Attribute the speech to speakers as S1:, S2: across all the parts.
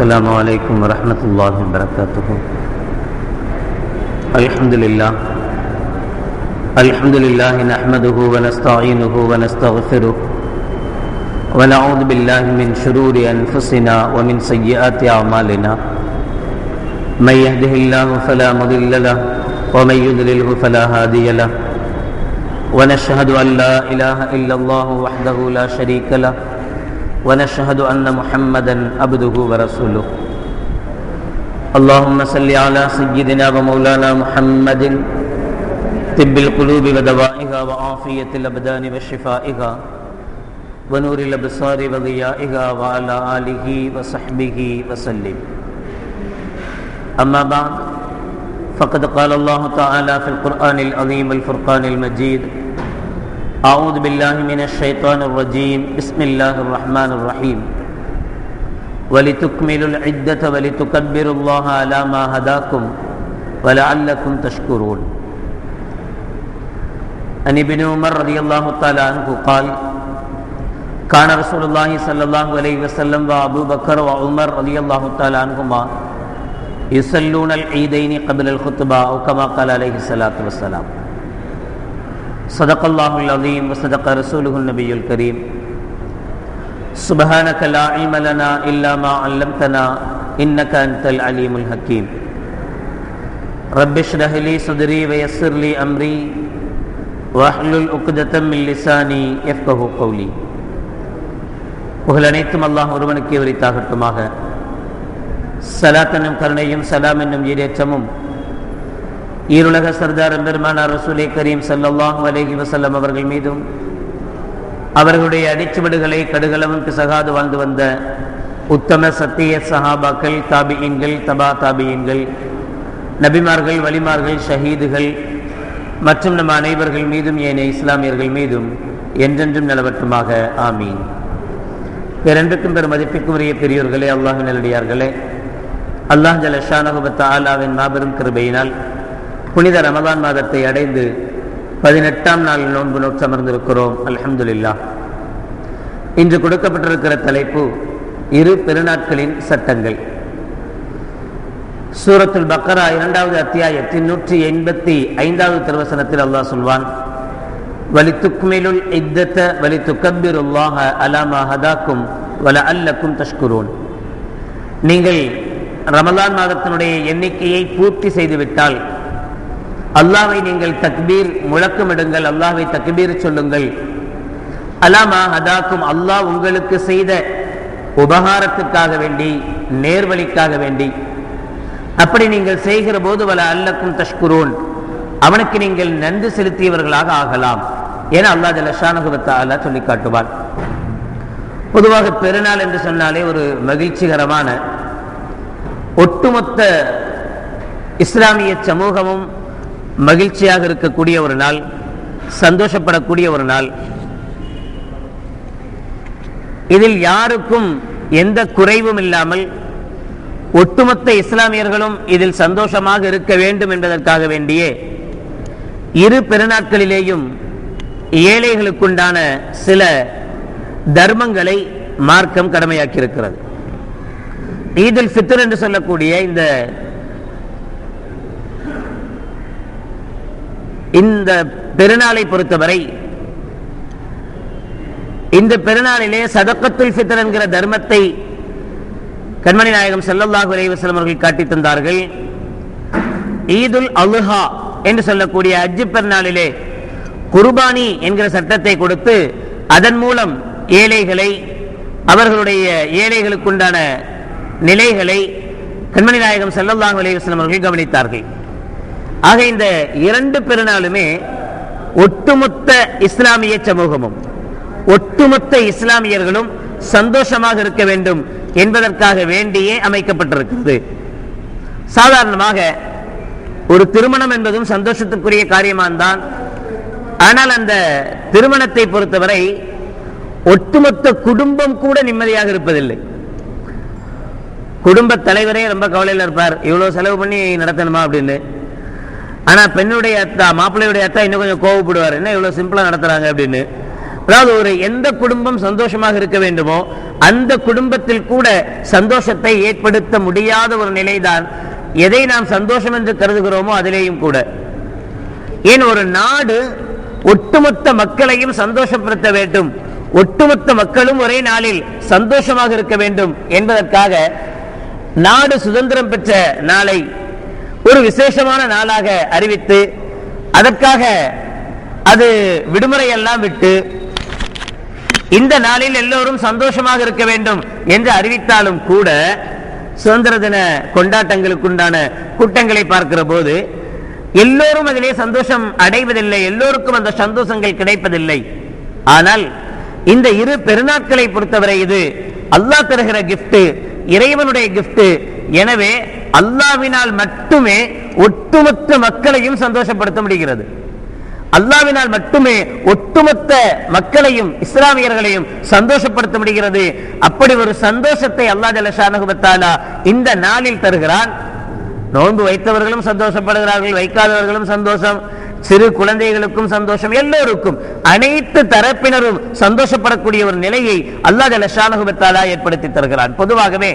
S1: السلام عليكم ورحمة الله وبركاته. الحمد لله نحمده ونستعينه ونستغفره ونعوذ بالله من شرور أنفسنا ومن سيئات أعمالنا. من يهده الله فلا مضل له ومن يضلله فلا هادي له. ونشهد أن لا إله إلا الله وحده لا شريك له ونشهد أن محمدا عبده ورسوله. اللهم صل على سيدنا ومولانا محمد طب القلوب ودوائها وعافية الأبدان وشفائها ونور الأبصار وضيائها وعلى آله وصحبه وسلم. أما بعد فقد قال الله تعالى في القرآن العظيم الفرقان المجيد: أعوذ بالله من الشيطان الرجيم. بسم الله الرحمن الرحيم. ولتكملوا العدة ولتكبروا الله على ما هداكم ولعلكم تشكرون. عن ابن عمر رضي الله تعالى عنه قال: كان رسول الله صلى الله عليه وسلم وأبو بكر وعمر رضي الله تعالى عنهما يصلون العيدين قبل الخطبة أو كما قال عليه الصلاة والسلام. صدق الله العظيم وصدق رسوله النبي الكريم. سبحانك لا علم لنا إلا ما علمتنا إنك أنت العليم الحكيم. رب اشرح لي صدري ويسر لي أمري واحلل عقدة من لساني يفقهوا قولي. புகழ் அனைத்தும் அல்லாஹ் ஒருவனுக்கே உரித்தாகட்டுமாக. ஸலாத் என்னும் கருணையும் சலாம் என்னும் ஈடேற்றமும் ஈருலக சர்தார் பெருமானார் ரசூலே கரீம் ஸல்லல்லாஹு அலைஹி வஸல்லம் அவர்கள் மீதும் அவர்களுடைய அடிச்சுவடுகளை கடுகளவும் பிசகாது வாழ்ந்து வந்த உத்தம சத்திய சஹாபாக்கள், தாபியீன்கள், தபா தாபியீன்கள், நபிமார்கள், வலிமார்கள், ஷஹீதுகள் மற்றும் நம் அனைவர்கள் மீதும் ஏனைய இஸ்லாமியர்கள் மீதும் என்றென்றும் நிலவட்டுமாக. ஆமீன். பேரன்புக்கும் பெரும் மதிப்பிற்கும் உரிய பெரியோர்களே, அல்லாஹ்வின் நல்லடியார்களே, அல்லாஹ் ஜல்ல ஷானஹு வ தஆலாவின் மாபெரும் கிருபையினால் புனித ரமதான் மாதத்தை அடைந்து 18ஆம் நாள் நோன்பு நோற்று அமர்ந்திருக்கிறோம். அல்ஹம்துலில்லாஹ். இன்று கொடுக்கப்பட்டிருக்கிற தலைப்பு இரு பெருநாட்களின் சட்டங்கள். சூரத்துல் பக்கரா 2வது அத்தியாயத்தின் 185வது திருவசனத்தில் அல்லாஹ் சொல்வான்: வலித்துக்மிலுல் இத்தத வலிதுகப்பிருல்லாஹ அலா மா ஹதாக்கும் வலஅல்லக்கும் தஷ்குரூன். நீங்கள் ரமலான் மாதத்தினுடைய எண்ணிக்கையை பூர்த்தி செய்துவிட்டால் அல்லாஹ்வை நீங்கள் தக்பீர் முழக்கமிடுங்கள், அல்லாஹ்வை தக்பீர் சொல்லுங்கள். அலா மா ஹதாக்கும், அல்லாஹ் உங்களுக்கு செய்த உபகாரத்துக்காக வேண்டி, நேர்வழிக்காக வேண்டி. அப்படி நீங்கள் செய்கிற போது வலஅல்லக்கும் தஷ்குரூன், அவனுக்கு நீங்கள் நன்றி செலுத்தியவர்களாக ஆகலாம் என அல்லாஹ் ஜல்ல ஷானஹு வ தஆலா சொல்லி காட்டுவான். பொதுவாக பெருநாள் என்று சொன்னாலே ஒரு மகிழ்ச்சிகரமான, ஒட்டுமொத்த இஸ்லாமிய சமூகமும் மகிழ்ச்சியாக இருக்கக்கூடிய ஒரு நாள், சந்தோஷப்படக்கூடிய ஒரு நாள். இதில் யாருக்கும் எந்த குறைவும் இல்லாமல் ஒட்டுமொத்த இஸ்லாமியர்களும் இதில் சந்தோஷமாக இருக்க வேண்டும் என்பதற்காக வேண்டியே இரு பெருநாட்களிலேயும் ஏழைகளுக்குண்டான சில தர்மங்களை மார்க்கம் கடமையாக்கியிருக்கிறது. ஈதுல் ஃபித்ர் என்று சொல்லக்கூடிய இந்த பெருநாளை பொறுத்தவரை, இந்த பெருநாளிலே சதக்கத்துல் ஃபித்ர் என்கிற தர்மத்தை கண்மணி நாயகம் ஸல்லல்லாஹு அலைஹி வஸல்லம் அவர்கள் காட்டி தந்தார்கள். ஈதுல் அல்ஹா என்று சொல்லக்கூடிய ஹஜ் பெருநாளிலே குர்பானி என்கிற சட்டத்தை கொடுத்து அதன் மூலம் ஏழைகளை, அவர்களுடைய ஏழைகளுக்குண்டான நிலைகளை கண்மணி நாயகம் ஸல்லல்லாஹு அலைஹி வஸல்லம் அவர்கள் கவனித்தார்கள். ஆக இந்த இரண்டு பெருநாளுமே ஒட்டுமொத்த இஸ்லாமிய சமூகமும் ஒட்டுமொத்த இஸ்லாமியர்களும் சந்தோஷமாக இருக்க வேண்டும் என்பதற்காக வேண்டியே அமைக்கப்பட்டிருக்கிறது. சாதாரணமாக ஒரு திருமணம் என்பதும் சந்தோஷத்துக்குரிய காரியமான்தான். ஆனால் அந்த திருமணத்தை பொறுத்தவரை ஒட்டுமொத்த குடும்பம் கூட நிம்மதியாக இருப்பதில்லை. குடும்ப தலைவரே ரொம்ப கவலையில் இருப்பார், இவ்வளவு செலவு பண்ணி நடத்தணுமா அப்படின்னு. ஆனா பெண்ணுடைய அத்தா, மாப்பிள்ளையுடைய அத்தா இன்னும் கொஞ்சம் கோவப்படுவார், என்ன இவ்வளவு சிம்பிளா நடத்துறாங்க அப்படின்னு. அதாவது ஒரு எந்த குடும்பம் சந்தோஷமாக இருக்க வேண்டுமோ அந்த குடும்பத்தில் கூட சந்தோஷத்தை ஏற்படுத்த முடியாத ஒரு நிலைதான் எதை நாம் சந்தோஷம் என்று கருதுகிறோமோ அதிலேயும் கூட. ஏன் ஒரு நாடு ஒட்டுமொத்த மக்களையும் சந்தோஷப்படுத்த வேண்டும், ஒட்டுமொத்த மக்களும் ஒரே நாளில் சந்தோஷமாக இருக்க வேண்டும் என்பதற்காக நாடு சுதந்திரம் பெற்ற நாளை ஒரு விசேஷமான நாளாக அறிவித்து அதற்காக அது விடுமுறை எல்லாம் விட்டு இந்த நாளில் எல்லோரும் சந்தோஷமாக இருக்க வேண்டும் என்று அறிவித்தாலும் கூட சுதந்திர தின கொண்டாட்டங்களுக்கு உண்டான கூட்டங்களை பார்க்கிற போது எல்லோரும் அதிலே சந்தோஷம் அடைவதில்லை, எல்லோருக்கும் அந்த சந்தோஷங்கள் கிடைப்பதில்லை. ஆனால் இந்த இரு பெருநாட்களை பொறுத்தவரை இது அல்லாஹ் தருகிற கிஃப்ட், இறைவனுடைய கிஃப்ட். எனவே அல்லாஹ்வினால் மட்டுமே ஒட்டுமொத்த மக்களையும் சந்தோஷப்படுத்த முடிகிறது. அல்லாஹ்வினால் மட்டுமே ஒட்டுமொத்த மக்களையும் இஸ்லாமியர்களையும் சந்தோஷப்படுத்த முடிகிறது. அப்படி ஒரு சந்தோஷத்தை அல்லாஹ் ஜல்ல ஷானஹு வ தஆலா இந்த நாளில் தருகிறான். நோன்பு வைத்தவர்களும் சந்தோஷப்படுகிறார்கள், வைக்காதவர்களும் சந்தோஷம், சிறு குழந்தைகளுக்கும் சந்தோஷம், எல்லோருக்கும் அனைத்து தரப்பினரும் சந்தோஷப்படக்கூடிய ஒரு நிலையை அல்லாஹ் ஜல்ல ஷானஹு வ தஆலா ஏற்படுத்தி தருகிறான். பொதுவாகவே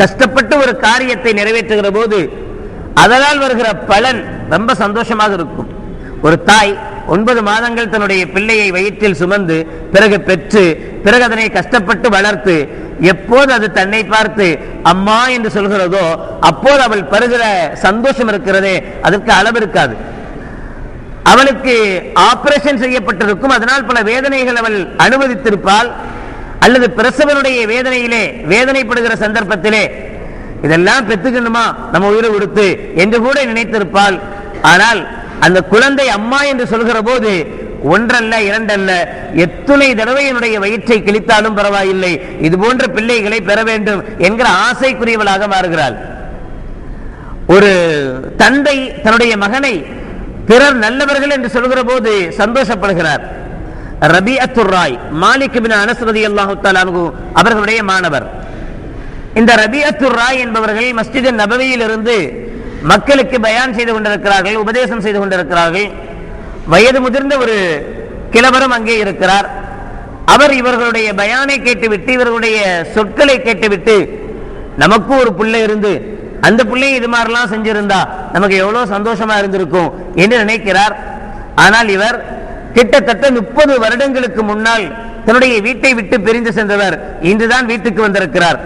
S1: கஷ்டப்பட்டு ஒரு காரியத்தை நிறைவேற்றுகிற போது அதனால் வருகிற பலன் ரொம்ப சந்தோஷமாக இருக்கும். ஒரு தாய் 9 மாதங்கள் தன்னுடைய பிள்ளையை வயிற்றில் சுமந்து பிறகு பெற்று பிறகு அதனை கஷ்டப்பட்டு வளர்த்து எப்போது அது தன்னை பார்த்து அம்மா என்று சொல்கிறதோ அப்போது அவள் பெறுகிற சந்தோஷம் இருக்கிறதே அதற்கு அளவு இருக்காது. அவளுக்கு ஆபரேஷன் செய்யப்பட்டிருக்கும், அதனால் பல வேதனைகள் அவள் அனுமதித்திருப்பாள், அல்லது பிரசவனுடைய வேதனையிலே வேதனைப்படுகிற சந்தர்ப்பத்திலே இதெல்லாம் பெற்றுக்கணுமா நம்ம உயிரை கொடுத்து என்று கூட நினைத்திருப்பாள். ஆனால் அந்த குழந்தை அம்மா என்று சொல்கிற போது ஒன்றல்ல இரண்டல்ல எத்துணை தடவை என்னுடைய வயிற்றை கிழித்தாலும் பரவாயில்லை, இது போன்ற பிள்ளைகளை பெற வேண்டும் என்கிற ஆசைக்குரியவளாக மாறுகிறாள். ஒரு தந்தை தன்னுடைய மகனை பிறர் நல்லவர்கள் என்று சொல்கிற போது சந்தோஷப்படுகிறார். ரபிஅத்துர் ராய் மாலிக் இப்னு அனஸ் ரலியல்லாஹு தஆலா அன்ஹு அவர்களுடைய மாணவர். இந்த ரபிஅத்துர் ராய் என்பவர்கள் மஸ்ஜித் நபவியில் இருந்து மக்களுக்கு பயான் செய்து கொண்டிருக்கிறார்கள், உபதேசம் செய்து கொண்டிருக்கிறார்கள். வயது முதிர்ந்த ஒரு கிழவரும் அங்கே இருக்கிறார். அவர் இவர்களுடைய பயானை கேட்டுவிட்டு இவர்களுடைய சொற்களை கேட்டுவிட்டு நமக்கும் ஒரு பிள்ளை இருந்து அந்த பிள்ளையை இது மாதிரிலாம் செஞ்சிருந்தா நமக்கு எவ்வளவு சந்தோஷமா இருந்திருக்கும் என்று நினைக்கிறார். ஆனால் இவர் கிட்டத்தட்ட 30 வருடங்களுக்கு முன்னால் தன்னுடைய வீட்டை விட்டு பிரிந்து சென்றவர் இன்றுதான் வீட்டுக்கு வந்திருக்கிறார்.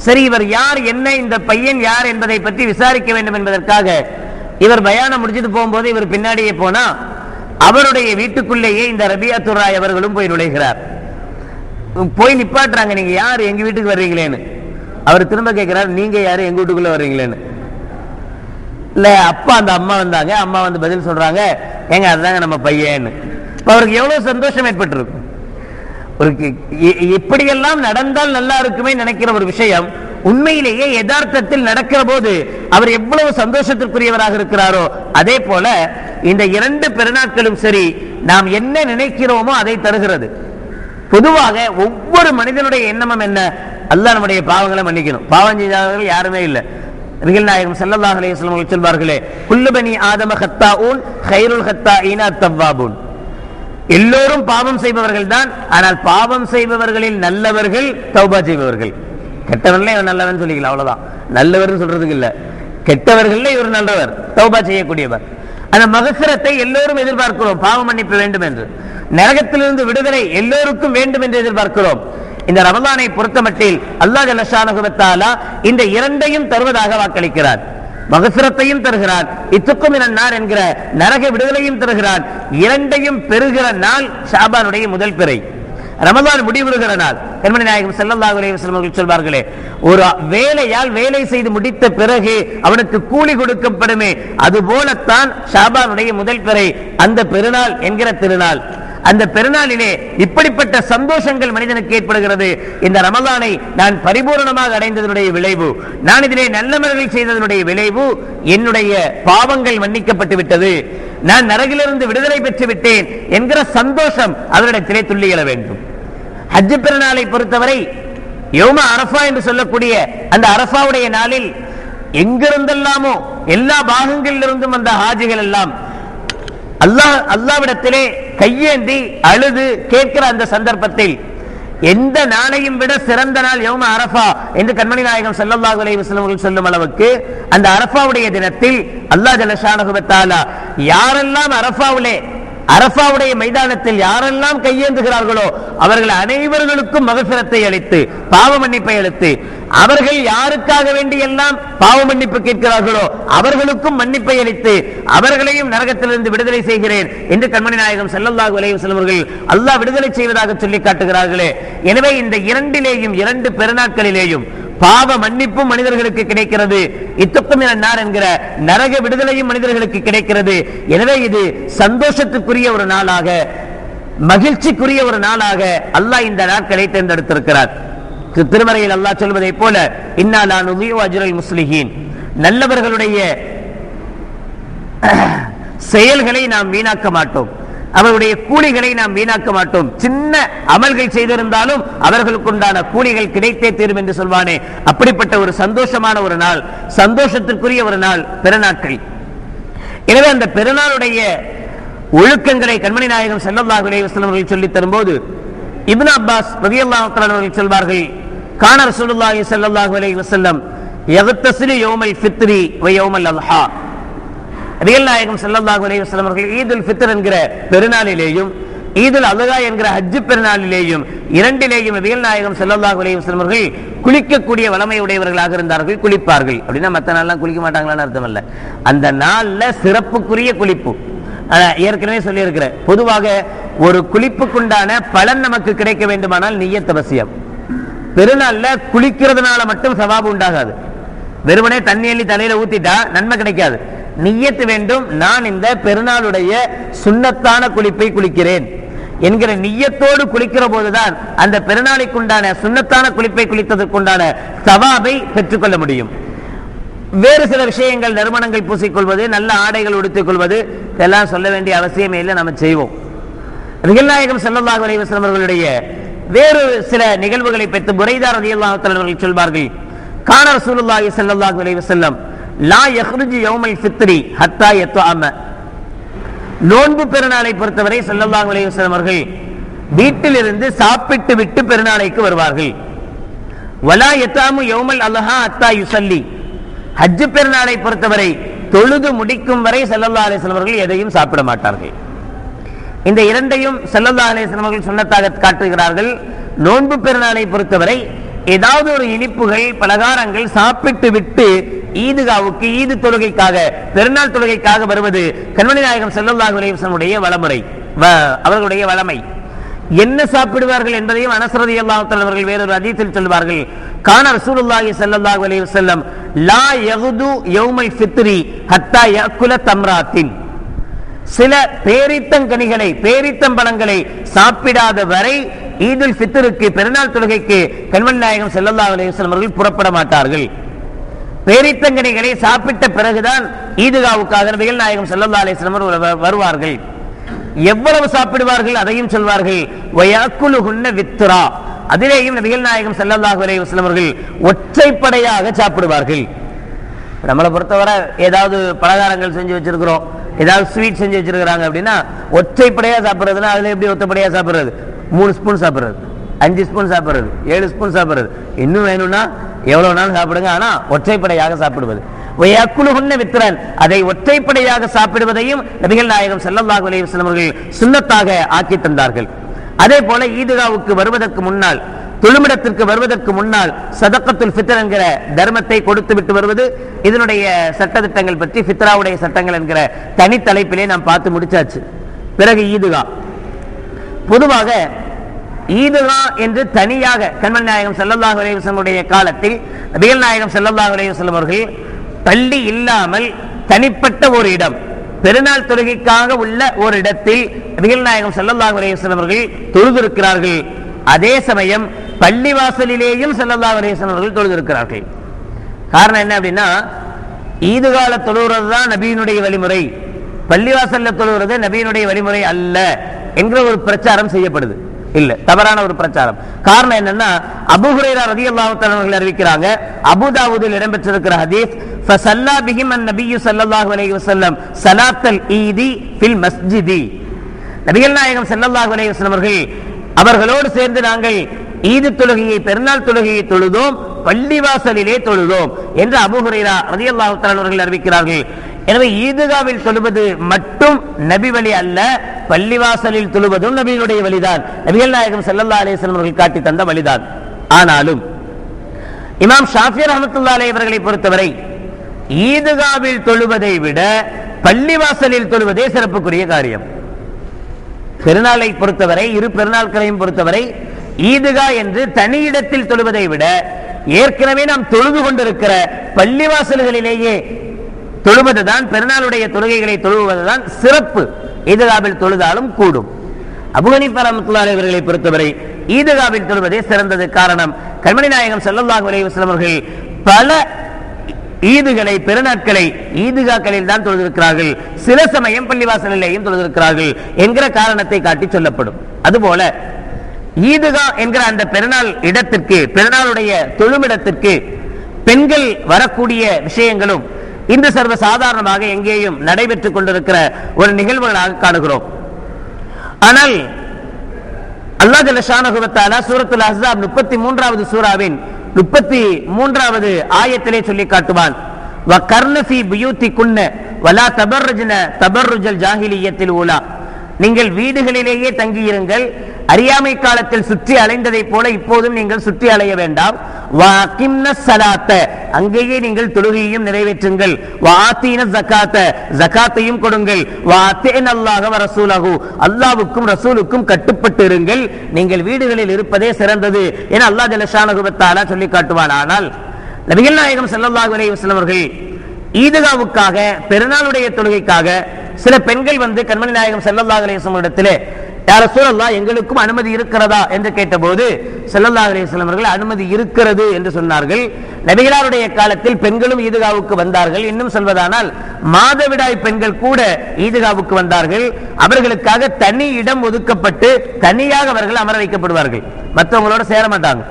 S1: சரி, இவர் யார், என்ன, இந்த பையன் யார் என்பதை பற்றி விசாரிக்க வேண்டும் என்பதற்காக இவர் பயானம் முடிச்சுட்டு போகும்போது இவர் பின்னாடியே போனா அவருடைய வீட்டுக்குள்ளேயே இந்த ரபிஅத்துர் ராய் அவர்களும் போய் நுழைகிறார். போய் நிப்பாட்டுறாங்க, நீங்க யார், எங்க வீட்டுக்கு வர்றீங்களேன்னு. அவர் திரும்ப கேட்கிறார், நீங்க யாரு, எங்க வீட்டுக்குள்ள வர்றீங்களேன்னு. இல்ல அப்பா அந்த அம்மா வந்தாங்க, அம்மா வந்து பதில் சொல்றாங்க, ஏங்க அதுதாங்க நம்ம பையன்னு. அவருக்கு எவ்வளவு சந்தோஷம் ஏற்பட்டிருக்கும். ஒரு இப்படியெல்லாம் நடந்தால் நல்லா இருக்குமே நினைக்கிற ஒரு விஷயம் உண்மையிலேயே யதார்த்தத்தில் நடக்கிற போது அவர் எவ்வளவு சந்தோஷத்திற்குரியவராக இருக்கிறாரோ அதே போல இந்த 2 பெருநாட்களும் சரி நாம் என்ன நினைக்கிறோமோ அதை தருகிறது. பொதுவாக ஒவ்வொரு மனிதனுடைய எண்ணமும் என்ன, அல்லாஹ் நம்முடைய பாவங்களை மன்னிக்கணும். பாவம் செய்தவர்கள் யாருமே இல்லை. நபிகள் நாயகம் ஸல்லல்லாஹு அலைஹி வஸல்லம் அவர்கள் சொல்வார்களே, குல்லு பனி ஆதம கத்தாஊன் கைருல் கத்தாஈன அத்தவ்வாபூன். எல்லோரும் பாவம் செய்பவர்கள் தான், ஆனால் பாவம் செய்பவர்களில் நல்லவர்கள் தௌபா செய்பவர்கள். கெட்டவர்களே இவர் நல்லவன் சொல்லிக்கலாம், அவ்வளவுதான். நல்லவர் சொல்றதுக்கு இல்ல, கெட்டவர்கள் இவர் நல்லவர், தௌபா செய்யக்கூடியவர். அந்த மகஃபிரத்தை எல்லோரும் எதிர்பார்க்கிறோம், பாவ மன்னிப்பு வேண்டும் என்று. நரகத்திலிருந்து விடுதலை எல்லோருக்கும் வேண்டும் என்று எதிர்பார்க்கிறோம். இந்த ரமலானை பொறுத்தமட்டில் அல்லாஹ் ஜல்ல ஷானஹு வ தஆலா இந்த 2ஐயும் தருவதாக வாக்களிக்கிறார். மகஃபிரத்தையும் தருகிறான், இத்துக்கும் மினன்னார் என்கிற நரக விடுதலையும் தருகிறான். 2ஐயும் பெறுகிற நாள் ஷாபானுடைய முதல் பிறை, ரமலான் முடிவுறுகிற நாள். கண்மணி நாயகம் ஸல்லல்லாஹு அலைஹி வஸல்லம் அவர்கள் சொல்வார்களே, ஒரு வேலையால் வேலை செய்து முடித்த பிறகு அவனுக்கு கூலி கொடுக்கப்படுமே, அதுபோலத்தான் ஷாபானுடைய முதல் பிறை, அந்த பெருநாள் என்கிற திருநாள். அந்த பெருநாளிலே இப்படிப்பட்ட சந்தோஷங்கள் மனிதனுக்கு ஏற்படுகிறது. இந்த ரமலானை நான் பரிபூர்ணமாக அடைந்ததனுடைய விளைவு, நான் இதிலே நல்லமல்கள் செய்ததனுடைய விளைவு, என்னுடைய பாவங்கள் மன்னிக்கப்பட்டு விட்டது, நான் நரகிலிருந்து விடுதலை பெற்று விட்டேன் என்கிற சந்தோஷம் அவரிடத்திலே துள்ளி எழ வேண்டும். ஹஜ் பெருநாளை பொறுத்தவரை யௌம அரஃபா என்று சொல்லக்கூடிய அந்த அரஃபாவுடைய நாளில் எங்கிருந்தெல்லாமோ எல்லா பாகங்களிலிருந்தும் அந்த ஹாஜிகள் எல்லாம் அல்லாஹ்விடத்திலே கையேந்தி அழுது கேட்கிற அந்த சந்தர்ப்பத்தில் எந்த நாளையும் விட சிறந்த நாள் யௌம அரஃபா என்று கண்மணி நாயகம் ஸல்லல்லாஹு அலைஹி வஸல்லம் அவர்கள் சொல்லும் அளவுக்கு அந்த அரஃபாவுடைய தினத்தில் அல்லாஹ் ஜல்ல ஷானஹு வ தஆலா யாரெல்லாம் அரஃபாவுடைய மைதானத்தில் யாரெல்லாம் கையேந்துகிறார்களோ அவர்கள் அனைவர்களுக்கும் மகஃபிரத்தை அளித்து பாவ மன்னிப்பை அளித்து, அவர்கள் யாருக்காக வேண்டி எல்லாம் பாவ மன்னிப்பு கேட்கிறார்களோ அவர்களுக்கும் மன்னிப்பை அளித்து அவர்களையும் நரகத்திலிருந்து விடுதலை செய்கிறேன் என்று கண்மணி நாயகம் ஸல்லல்லாஹு அலைஹி வஸல்லம் அவர்கள் அல்லாஹ் விடுதலை செய்வதாக சொல்லி காட்டுகிறார்களே. எனவே இந்த இரண்டு பெருநாட்களிலேயும் பாவ மன்னிப்பும் மனிதர்களுக்கு கிடைக்கிறது, இத்துக்கும் நார் என்கிற நரக விடுதலையும் மனிதர்களுக்கு கிடைக்கிறது. எனவே இது சந்தோஷத்துக்குரிய ஒரு நாளாக, மகிழ்ச்சிக்குரிய ஒரு நாளாக அல்லாஹ் இந்த நாட்களை தேர்ந்தெடுத்திருக்கிறார். திருமறையில் அல்லாஹ் சொல்வதை போல இன்னா லா நுதீஉ அஜ்ரல் முஸ்லிஹீன், நல்லவர்களுடைய செயல்களை நாம் வீணாக்க மாட்டோம், அவருடைய கூலிகளை நாம் வீணாக்க மாட்டோம். சின்ன அமல்கள் செய்திருந்தாலும் அவர்களுக்குண்டான கூலிகள் கிடைத்தே தீரும் என்று சொல்வானே, அப்படிப்பட்ட ஒரு சந்தோஷமான ஒரு நாள், சந்தோஷத்திற்குரிய ஒரு நாள் பெருநாட்கள். எனவே அந்த பெருநாளுடைய ஒழுக்கங்களை கண்மணி நாயகம் ஸல்லல்லாஹு அலைஹி வஸல்லம் அவர்கள் சொல்லித் தரும்போது இப்னு அப்பாஸ் ரலியல்லாஹு தஆலா அவர்கள் சொல்வார்கள், கான ரசூலுல்லாஹி ஸல்லல்லாஹு அலைஹி வஸல்லம் யக்தஸிலு யௌமல் ஃபித்ரி வ யௌமல் அல்ஹா. நபிகள் நாயகம் ஸல்லல்லாஹு அலைஹி வஸல்லம் அவர்கள் ஈதுல் ஃபித்ர் என்கிற பெருநாளிலேயும் ஈதுல் அல்ஹா என்கிற ஹஜ் பெருநாளிலேயும் இரண்டிலேயும் நபிகள் நாயகம் ஸல்லல்லாஹு அலைஹி வஸல்லம் அவர்கள் குளிக்கக்கூடிய வளமை உடையவர்களாக இருந்தார்கள், குளிப்பார்கள். அப்படின்னா மற்ற நாள்லாம் குளிக்க மாட்டாங்களான்னு அர்த்தம் அல்ல, அந்த நாள்ல சிறப்புக்குரிய குளிப்பு. ஏற்கனவே சொல்லி இருக்கிறேன், பொதுவாக ஒரு குளிப்புக்குண்டான பலன் நமக்கு கிடைக்க வேண்டுமானால் நிய்யத் அவசியம். பெருநாள்ல குளிக்கிறதுனால மட்டும் சவாபு உண்டாகாது, வெறுமனே தண்ணி அள்ளி தலையில ஊத்திட்டா நன்மை கிடைக்காது. நிய்யத்து வேண்டும், நான் இந்த பெருநாளுடைய சுன்னத்தான குளிப்பை குளிக்கிறேன் என்கிற நிய்யத்தோடு குளிக்கிற போதுதான் அந்த பெருநாளைக்குண்டான சுன்னத்தான குளிப்பை குளித்ததற்குண்டான சவாபை பெற்றுக்கொள்ள முடியும். வேறு சில விஷயங்கள், நறுமணங்கள் பூசிக்கொள்வது, நல்ல ஆடைகள் உடுத்திக் கொள்வது, இதெல்லாம் சொல்ல வேண்டிய அவசியமே இல்லை, நம்ம செய்வோம். நபிகள் நாயகம் ஸல்லல்லாஹு அலைஹி வஸல்லம் அவர்களுடைய வேறு சில நிகழ்வுகளை பற்றி புரைதா ரலியல்லாஹு தஆலா அவர்கள் சொல்வார்கள், கான ரசூலுல்லாஹி ஸல்லல்லாஹு அலைஹி வஸல்லம் லா யக்ருஜு யௌமல் ஃபித்ரி ஹத்தா யத்அம. நோன்பு பெருநாளை பொறுத்தவரை ஸல்லல்லாஹு அலைஹி வஸல்லம் அவர்கள் வீட்டிலிருந்து சாப்பிட்டு விட்டு பெருநாளைக்கு வருவார்கள். வலா யத்அமு யௌமல் அல்ஹா ஹத்தா யுஸல்லி. ஹஜ் பெருநாளை பொறுத்தவரை தொழுது முடிக்கும் வரை ஸல்லல்லாஹு அலைஹி வஸல்லம் அவர்கள் எதையும் சாப்பிட மாட்டார்கள். இந்த இரண்டையும் ஸல்லல்லாஹு அலைஹி வஸல்லம் அவர்கள் சுன்னத்தாக காட்டுகிறார்கள். நோன்பு பெருநாளை பொறுத்தவரை ஏதாவது ஒரு இனிப்புகள், பலகாரங்கள் சாப்பிட்டு விட்டு ஈதுகாவுக்கு, ஈது தொழுகைக்காக, பெருநாள் தொழுகைக்காக வருவது கண்மணி நாயகம் ஸல்லல்லாஹு அலைஹி வஸல்லம் உடைய வளமுறை, அவர்களுடைய வளமை. என்ன சாப்பிடுவார்கள் என்பதையும் அனஸ் ரலியல்லாஹு தஆலா அவர்கள் வேறொரு ஹதீஸில் சொல்வார்கள், கான ரசூலுல்லாஹி ஸல்லல்லாஹு அலைஹி வஸல்லம் லா யகுது யௌமல் ஃபித்ரி ஹத்தா யஅக்குல தம்ராத்தின். சில பேரித்தங்கனிகளை, பேரித்தம்பழங்களை சாப்பிடாத வரை ஈதுல் ஃபித்ருக்கு, பெருநாள் தொழுகைக்கு கண்மணி நாயகம் ஸல்லல்லாஹு அலைஹி வஸல்லம் அவர்கள் புறப்பட மாட்டார்கள். பேரித்தங்கனிகளை சாப்பிட்ட பிறகுதான் ஈதுகாவுக்காக நபிகள் நாயகம் ஸல்லல்லாஹு அலைஹி வஸல்லம் வருவார்கள். எவ்வளவு சாப்பிடுவார்கள் அதையும் சொல்வார்கள். வயக்குலுஹுன்ன வித்ரா, அதிலேயும் நபிகள் நாயகம் ஸல்லல்லாஹு அலைஹி வஸல்லம் அவர்கள் ஒற்றைப்படையாக சாப்பிடுவார்கள். நம்மளை பொறுத்தவரை ஏதாவது பலகாரங்கள் செஞ்சு வச்சிருக்கிறோம், ஏதாவது ஸ்வீட் செஞ்சு வச்சிருக்கிறாங்க அப்படின்னா ஒற்றைப்படையா சாப்பிட்றதுன்னா அதுல எப்படி ஒற்றைப்படையா சாப்பிட்றது? 3 ஸ்பூன் சாப்பிட்றது, 5 ஸ்பூன் சாப்பிட்றது, 7 ஸ்பூன் சாப்பிட்றது, இன்னும் வேணும்னா எவ்வளவு நாள் சாப்பிடுங்க, ஆனா ஒற்றைப்படையாக சாப்பிடுவது. வித்ரன், அதை ஒற்றைப்படையாக சாப்பிடுவதையும் நபிகள் நாயகம் ஸல்லல்லாஹு அலைஹி வஸல்லம் அவர்கள் சுன்னத்தாக ஆக்கி தந்தார்கள். அதே போல ஈதுகாவுக்கு வருவதற்கு முன்னால், தொழுமிடத்திற்கு வருவதற்கு முன்னால் சதக்கத்துல் ஃபித்ர் என்கிற தர்மத்தை கொடுத்து விட்டு வருவது, இதனுடைய சட்டதிட்டங்கள் பற்றி ஃபித்ராவுடைய சட்டங்கள் என்கிற தனி தலைப்பிலே நாம் பார்த்து முடிச்சாச்சு. பிறகு ஈதுகா. பொதுவாக ஈதுகா என்று தனியாக கண்மணி நாயகம் ஸல்லல்லாஹு அலைஹி வஸல்லம் காலத்தில் நபிகள் நாயகம் ஸல்லல்லாஹு அலைஹி வஸல்லம் அவர்கள் பள்ளி இல்லாமல் தனிப்பட்ட ஒரு இடம், பெருநாள் தொழுகைக்காக உள்ள ஒரு இடத்தில் நபிகள் நாயகம் ஸல்லல்லாஹு அலைஹி வஸல்லம் அவர்கள் தொழுதிருக்கிறார்கள். அதே சமயம் பள்ளிவாசலிலேயும் ஸல்லல்லாஹு அலைஹி வஸல்லம் அவர்கள் தொழுதிருக்கிறார்கள். காரணம் என்ன அப்படின்னா, ஈதுகால தொழுகிறது தான் நபியினுடைய வழிமுறை, பள்ளிவாசல்ல தொழுகிறது நபியினுடைய வழிமுறை அல்ல என்கிற ஒரு பிரச்சாரம் செய்யப்படுது. இல்ல, தவறான ஒரு பிரச்சாரம். காரணம் என்னன்னா, அபூ ஹுரைரா ரலியல்லாஹு தஆலா அவர்கள் அறிவிக்கிறாங்க, அபூதாவூதில் இடம்பெற்றிருக்கிற ஹதீஸ், ஃபஸல்லா பிஹிம் அன்-நபியு ஸல்லல்லாஹு அலைஹி வஸல்லம் ஸலாத்தல் ஈதி ஃபில் மஸ்ஜிதி. நபிகள் நாயகம் ஸல்லல்லாஹு அலைஹி வஸல்லம் அவர்களோடு சேர்ந்து நாங்கள் ஈது தொழுகையை, பெருநாள் தொழுகையை தொழுதோம், பள்ளிவாசலிலே தொழுதோம் என்று அபூ ஹுரைரா ரலியல்லாஹு தஆலா அவர்கள் அறிவிக்கிறார்கள். எனவே ஈதுகாவில் தொழுவது மட்டும் நபி வழி அல்ல, பள்ளிவாசலில் தொழுவதும் நபியினுடைய வழிதான், நபிகள் நாயகம் ஸல்லல்லாஹு அலைஹி வஸல்லம் அவர்கள் காட்டி தந்த வழிதான். ஆனாலும் இமாம் ஷாஃபி ரஹ்மத்துல்லாஹி அலைஹி அவர்களை பொறுத்தவரை ஈதுகாவில் தொழுவதை விட பள்ளிவாசலில் தொழுவதே சிறப்புக்குரிய காரியம். பெருநாளை பொறுத்தவரை, இரு பெருநாட்களையும் பொறுத்தவரை ஈதுகா என்று தனியிடத்தில் தொழுவதை விட ஏற்கனவே நாம் தொழுது கொண்டிருக்கிற பள்ளிவாசல்களிலேயே தொழுவதுதான், பெருநாளுடைய தொழுகைகளை தொழுவதுதான் சிறப்பு. ஈதுகாவில் தொழுதாலும் கூடும். அபூ ஹனீஃபா ரஹ்மத்துல்லாஹி அலைஹி அவர்களை பொறுத்தவரை ஈதுகாவில் தொழுவதே சிறந்தது. காரணம், கண்மணி நாயகம் ஸல்லல்லாஹு அலைஹி வஸல்லம் அவர்கள் பல ஈதுகளை, பெருநாட்களை ஈதுகாக்களில் தான் தொழுதிருக்கிறார்கள், சில சமயம் பள்ளிவாசலிலேயும் தொழுதிருக்கிறார்கள் என்கிற காரணத்தை காட்டி சொல்லப்படும். அதுபோல ஈதுகா என்கிற அந்த பெருநாள் இடத்திற்கு, பெருநாளுடைய தொழுமிடத்திற்கு பெண்கள் வரக்கூடிய விஷயங்களும் இன்று சர்வ சாதாரணமாக எங்கேயும் நடைபெற்றுக் கொண்டிருக்கிற ஒரு நிகழ்வுகளாக காணுகிறோம். ஆனால் அல்லாஹ் ஜல்ல ஷானஹு வ தஆலா சூரத்துல் அஹ்ஸாப் 33வது சூராவின் 33வது ஆயத்திலே சொல்லி காட்டுவான், வகர்ன ஃபீ புயூத்திகுன்ன வலா தபர்ரஜ்ன தபர்ருஜல் ஜாஹிலிய்யத்தில் ஊலா. நீங்கள் வீடுகளிலேயே தங்கியிருங்கள், அறியாமை காலத்தில் சுற்றி அலைந்ததை போல இப்போதும் நீங்கள் சுற்றி அலைய வேண்டாம். அங்கேயே நீங்கள் தொழுகையையும் நிறைவேற்றுங்கள். ஜகாத்தையும் கொடுங்கள். அல்லாஹ்வுக்கும் ரசூலுக்கும் கட்டுப்பட்டு இருங்கள். நீங்கள் வீடுகளில் இருப்பதே சிறந்தது என அல்லாஹ் ஜல்ல ஷானஹு வ தஆலா சொல்லி காட்டுவான். ஆனால் நபிகள் நாயகம் ஸல்லல்லாஹு அலைஹி வஸல்லம் அவர்கள் ஈதுகாவுக்காக, பெருநாளுடைய தொழுகைக்காக சில பெண்கள் வந்து கண்மணி நாயகம் ஸல்லல்லாஹு அலைஹி வஸல்லம் இடத்திலே, யா ரசூலல்லாஹ், எங்களுக்கும் அனுமதி இருக்கிறதா என்று கேட்டபோது ஸல்லல்லாஹு அலைஹி வஸல்லம் அவர்கள் அனுமதி இருக்கிறது என்று சொன்னார்கள். நபிகளாருடைய காலத்தில் பெண்களும் ஈதுகாவுக்கு வந்தார்கள். இன்னும் சொல்வதானால் மாதவிடாய் பெண்கள் கூட ஈதுகாவுக்கு வந்தார்கள். அவர்களுக்காக தனி இடம் ஒதுக்கப்பட்டு தனியாக அவர்கள் அமர வைக்கப்படுவார்கள். மற்றவங்களோட சேர மாட்டாங்க.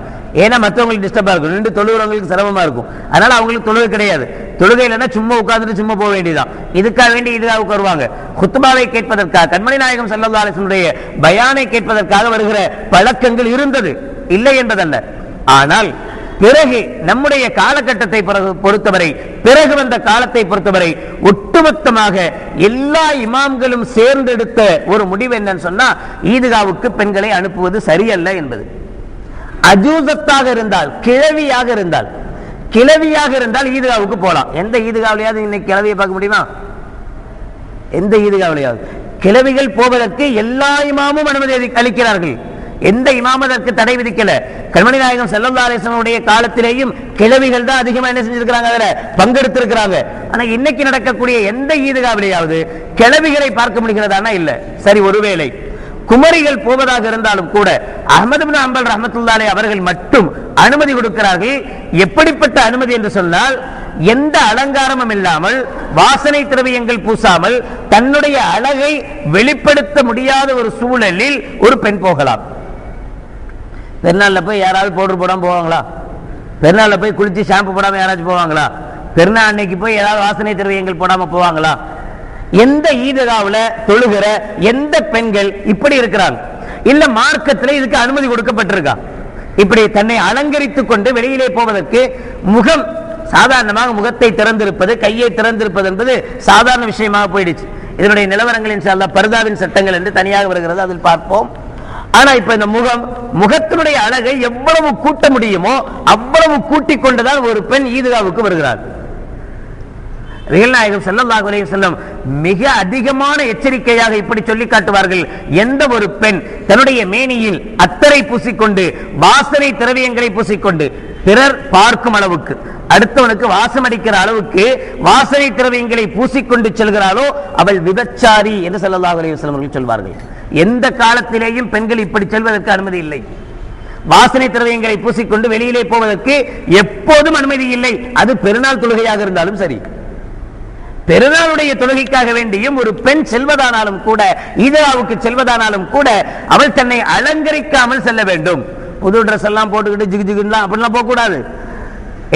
S1: ஏன்னா மற்றவங்களுக்கு டிஸ்டர்பா இருக்கும், நின்று தொழுகிறவங்களுக்கு சிரமமா இருக்கும். அதனால அவங்களுக்கு தொழுகை கிடையாது. தொழுகை இல்லைன்னா சும்மா உட்கார்ந்துட்டு சும்மா போக வேண்டியதான். இதுக்காக வேண்டி ஈதுகாவுக்கு வருவாங்க. குத்பாவை கேட்பதற்காக, கண்மணி நாயகம் ஸல்லல்லாஹு அலைஹி வஸல்லம் பயானை கேட்பதற்காக வருகிற பழக்கங்கள் இருந்தது, இல்லை என்பதல்ல. ஆனால் பிறகு நம்முடைய காலகட்டத்தை பொறுத்தவரை, பிறகு வந்த காலத்தை பொறுத்தவரை ஒட்டுமொத்தமாக எல்லா இமாம்களும் சேர்ந்தெடுத்த ஒரு முடிவு என்னன்னு சொன்னா, ஈதுகாவுக்கு பெண்களை அனுப்புவது சரியல்ல என்பது. அஜூசத்தாக இருந்தால், கிழவியாக இருந்தால் ஈதுகாவுக்கு போலாம். எந்த ஈதுகாவிலையாவது இன்னைக்கு கிழவியை பார்க்க முடியுமா? எந்த ஈதுகாவிலையாவது கிழவிகள் போவதற்கு எல்லா இமாமும் அனுமதி அளிக்கிறார்கள். எந்த இமாம் அதற்கு தடை விதிக்கல. கண்மணி நாயகம் ஸல்லல்லாஹு அலைஹி வஸல்லம் உடைய காலத்திலேயும் கிழவிகள் தான் அதிகமா என்ன செஞ்சிருக்கிறாங்க, அதுல பங்கெடுத்திருக்கிறாங்க. ஆனா இன்னைக்கு நடக்கக்கூடிய எந்த ஈதுகாவிலையாவது கிழவிகளை பார்க்க முடிகிறதானா? இல்ல. சரி, ஒருவேளை குமரிகள் போவதாக இருந்தாலும் கூட அஹ்மது இப்னு ஹம்பல் ரஹ்மத்துல்லாஹி அலைஹி அவர்கள் மட்டும் அனுமதி கொடுக்கிறார்கள். எப்படிப்பட்ட அனுமதி என்று சொன்னால், எந்த அலங்காரமும் இல்லாமல், வாசனை திரவியங்கள் பூசாமல், தன்னுடைய அழகை வெளிப்படுத்த முடியாத ஒரு சூழலில் ஒரு பெண் போகலாம். பெருநாள்ல போய் யாராவது பவுடர் போடாம போவாங்களா? பெருநாள்ல போய் குளிச்சு ஷாம்பு போடாம யாராச்சும் போவாங்களா? பெருநாள் அன்னைக்கு போய் ஏதாவது வாசனை திரவியங்கள் போடாம போவாங்களா? எந்த ஈதுகாவுல தொழுகிற எந்த பெண்கள் இப்படி இருக்கிறாங்க? இல்ல மார்க்கத்தில் இதுக்கு அனுமதி கொடுக்கப்பட்டிருக்கா? இப்படி தன்னை அலங்கரித்துக் கொண்டு வெளியிலே போவதற்கு முகம், சாதாரணமாக முகத்தை திறந்திருப்பது, கையை திறந்திருப்பது என்பது சாதாரண விஷயமாக போயிடுச்சு. இதனுடைய நிலவரங்கள் இன்ஷா அல்லாஹ் பர்தாவின் சட்டங்கள் என்று தனியாக வருகிறது, அதில் பார்ப்போம். ஆனா இப்ப இந்த முகத்தினுடைய அழகை எவ்வளவு கூட்ட முடியுமோ அவ்வளவு கூட்டிக் கொண்டுதான் ஒரு பெண் ஈதுகாவுக்கு வருகிறார். நபிகள் நாயகம் ஸல்லல்லாஹு அலைஹி வஸல்லம் மிக அதிகமான எச்சரிக்கையாக இப்படி சொல்லி காட்டுவார்கள், எந்த ஒரு பெண் தன்னுடைய மேனியில் அத்தரை பூசிக்கொண்டு, வாசனை திரவியங்களை பூசிக்கொண்டு, பிறர் பார்க்கும் அளவுக்கு, அடுத்தவனுக்கு வாசம் அடிக்கிற அளவுக்கு வாசனை திரவியங்களை பூசிக்கொண்டு செல்கிறாளோ அவள் விபச்சாரி என்று ஸல்லல்லாஹு அலைஹி வஸல்லம் அவர்கள் சொல்வார்கள். எந்த காலத்திலேயும் பெண்கள் இப்படி செல்வதற்கு அனுமதி இல்லை. வாசனை திரவியங்களை பூசிக்கொண்டு வெளியிலே போவதற்கு எப்போதும் அனுமதி இல்லை. அது பெருநாள் தொழுகையாக இருந்தாலும் சரி. பெருநாளுடைய தொழுகைக்காக வேண்டியும் ஒரு பெண் செல்வதானாலும் கூட, ஈதகாவுக்கு செல்வதானாலும் கூட அவள் தன்னை அலங்கரிக்காமல் செல்ல வேண்டும். புது ட்ரெஸ் எல்லாம் போட்டுக்கிட்டு ஜிகு ஜிகுலாம் அப்படிலாம் போக கூடாது.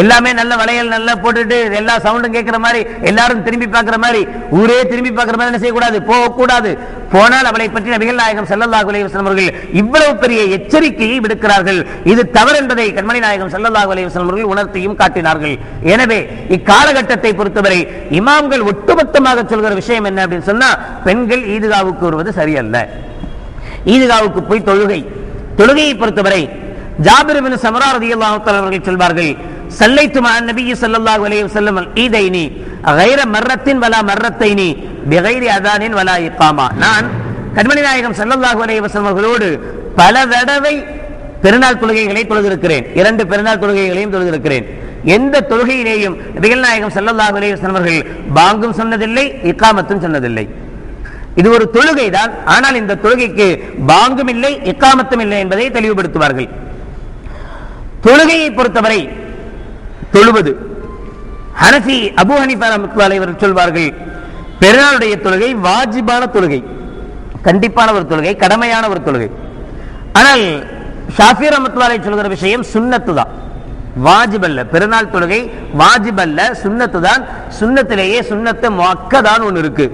S1: எல்லாமே நல்ல வளையல் நல்லா போட்டுட்டு எல்லா சவுண்டும் கேட்கிற மாதிரி, எல்லாரும் திரும்பி பார்க்கிற மாதிரி, ஊரே திரும்பி பார்க்கிற மாதிரி என்ன செய்யக்கூடாது, போகக்கூடாது. போனால் அவளை பற்றி நபிகள் நாயகம் ஸல்லல்லாஹு அலைஹி வஸல்லம் அவர்கள் இவ்வளவு பெரிய எச்சரிக்கையை விடுக்கிறார்கள். இது தவறு என்பதை கண்மணி நாயகம் ஸல்லல்லாஹு அலைஹி வஸல்லம் அவர்கள் உணர்த்தியும் காட்டினார்கள். எனவே இக்காலகட்டத்தை பொறுத்தவரை இமாம்கள் ஒட்டுமொத்தமாக சொல்கிற விஷயம் என்ன அப்படின்னு சொன்னா, பெண்கள் ஈதுகாவுக்கு வருவது சரியல்ல. ஈதுகாவுக்கு போய் தொழுகையை பொறுத்தவரை ஜாபிர் இப்னு ஸமரா ரலியல்லாஹு தஆலா அவர்கள் சொல்வார்கள், ஸல்லைத்து மஅ நபி ஸல்லல்லாஹு அலைஹி வஸல்லம் ஈதைனி கைர மர்ரத்தின் வலா மர்ரத்தைனி பிகைரி அதானின் வலா இகாமா. நான் கண்மணி நாயகம் ஸல்லல்லாஹு அலைஹி வஸல்லம் அவர்களோடு பல தடவை பெருநாள் தொழுகைகளை தொழுதிருக்கிறேன். 2 பெருநாள் தொழுகைகளையும் தொழுதிருக்கிறேன். எந்த தொழுகையிலேயும் நபிகள் நாயகம் ஸல்லல்லாஹு அலைஹி வஸல்லம் அவர்கள் பாங்கும் சொன்னதில்லை, இகாமத்தும் சொன்னதில்லை. இது ஒரு தொழுகை தான், ஆனால் இந்த தொழுகைக்கு பாங்கும் இல்லை, இகாமத்தும் இல்லை என்பதை தெளிவுபடுத்துவார்கள். தொழுகையை பொறுத்தவரை தொழுவது ஹனஃபி அபூ ஹனீஃபா ரஹ்மத்துல்லாஹி அலைஹி அவர்கள் சொல்வார்கள், பெருநாளுடைய தொழுகை வாஜிபான தொழுகை, கண்டிப்பான ஒரு தொழுகை, கடமையான ஒரு தொழுகை. ஆனால் ஷாஃபி ரஹ்மத்துல்லாஹி அலைஹி சொல்கிற விஷயம் சுன்னத்து தான், வாஜிப் அல்ல. பெருநாள் தொழுகை வாஜிப் அல்ல, சுன்னத்து தான். சுன்னத்திலேயே சுன்னத்து முஅக்கதான் ஒன்று இருக்கு,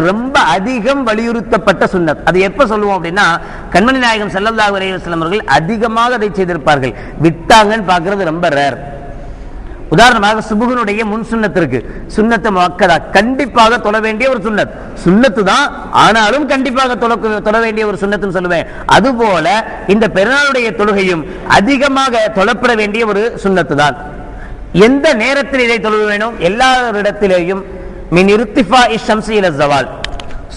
S1: ரொம்ப அதிகம் வலியுறுத்தப்பட்ட சுன்னத். அது எப்ப சொல்லுவோம் அப்படின்னா, கண்மணி நாயகம் ஸல்லல்லாஹு அலைஹி வஸல்லம் அவர்கள் அதிகமாக அதை செய்திருப்பார்கள். விட்டாங்கன்னு பார்க்கிறது ரொம்ப ரேர். உதாரணமாக சுபுஹனுடைய முன் சுன்னத் இருக்கு, சுன்னத்து முஅக்கதா, கண்டிப்பாக தொழ வேண்டிய ஒரு சுன்னத், சுன்னத்து தான், ஆனாலும் கண்டிப்பாக தொழ வேண்டிய ஒரு சுன்னத்துன்னு சொல்லுவேன். அதுபோல இந்த பெருநாளுடைய தொழுகையும் அதிகமாக தொழப்பட வேண்டிய ஒரு சுன்னத்து தான். எந்த நேரத்தில் இதை தொழ வேணும்? எல்லா இடத்திலேயும் மின் இர்திஃபாஇ ஷம்ஸி இலா ஸவால்,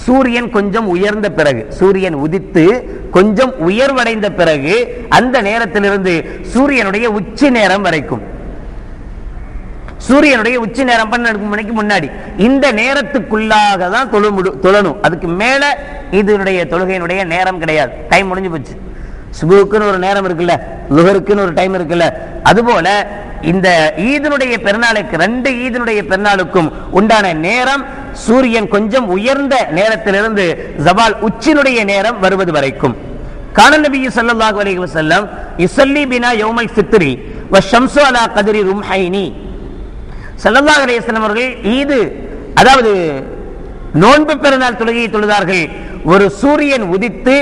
S1: சூரியன் கொஞ்சம் உயர்ந்த பிறகு, சூரியன் உதித்து கொஞ்சம் உயர்வடைந்த பிறகு, அந்த நேரத்திலிருந்து சூரியனுடைய உச்சி நேரம் வரைக்கும், சூரியனுடைய உச்சி நேரம் 12 மணிக்கு முன்னாடி, இந்த நேரத்துக்குள்ளாக தான் தொழணும். அதுக்கு மேல இதனுடைய தொழுகையினுடைய நேரம் கிடையாது, டைம் முடிஞ்சு போச்சு. சுபுக்குன்னு ஒரு நேரம் இருக்குல்ல, லுஹருக்குன்னு ஒரு டைம் இருக்குல்ல, அதுபோல இந்த ஈதினுடைய பெருநாளுக்கு, 2 ஈதினுடைய பெருநாளுக்கும் உண்டான நேரம் சூரியன் கொஞ்சம் உயர்ந்த நேரத்திலிருந்து ஜவால் உச்சினுடைய நேரம் வருவது வரைக்கும். கான நபி ஸல்லல்லாஹு அலைஹி வஸல்லம் யுஸல்லி பினா யௌமல் ஃபித்ரி வ ஷம்ஸு அலா கத்ரி ரும்ஹைனி. ஸல்லல்லாஹு அலைஹி வஸல்லம் அவர்கள் ஈது, அதாவது நோன்பு பெருநாள் தொழுகையை தொழுதார்கள். ஒரு சூரியன் உதித்து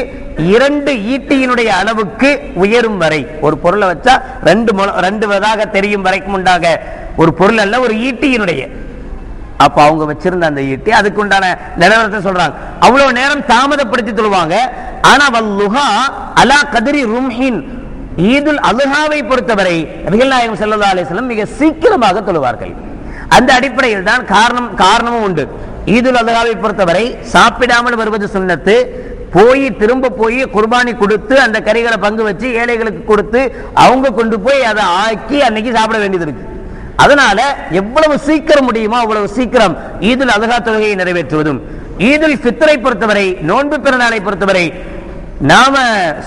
S1: 2 ஈட்டியினுடைய அளவுக்கு உயரும் வரை, ஒரு பொருளை வச்சா 2 தெரியும் வரைக்கும் உண்டாக ஒரு பொருள் அல்ல, ஒரு ஈட்டியினுடைய, அப்ப அவங்க வச்சிருந்த அந்த ஈட்டி அதுக்கு உண்டான நிலவரத்தை சொல்றாங்க. அவ்வளவு நேரம் தாமதப்படுத்தி தொழுவாங்க. ஆனா வல்லுஹா அலா கத்ரி ரும்ஹின், ஈதுல் அல்ஹாவை பொறுத்தவரை நபிகள் நாயகம் ஸல்லல்லாஹு அலைஹி வஸல்லம் மிக சீக்கிரமாக தொழுவார்கள். அந்த அடிப்படையில் தான் காரணமும் உண்டு. ஈதுல் அல்ஹாவை பொறுத்தவரை சாப்பிடாமல் வருவது சுன்னத்து, திரும்ப போய் குர்பானி கொடுத்து அந்த கறிகளை பங்கு வச்சு ஏழைகளுக்கு கொடுத்து அவங்க கொண்டு போய் அதை ஆக்கி அன்னைக்கு சாப்பிட வேண்டியது இருக்கு. அதனால எவ்வளவு சீக்கிரம் முடியுமோ அவ்வளவு சீக்கிரம் ஈதுல் அல்ஹா தொழுகையை நிறைவேற்றுவதும், ஈதுல் ஃபித்ரை பொறுத்தவரை, நோன்பு பெருநாளை பொறுத்தவரை, நாம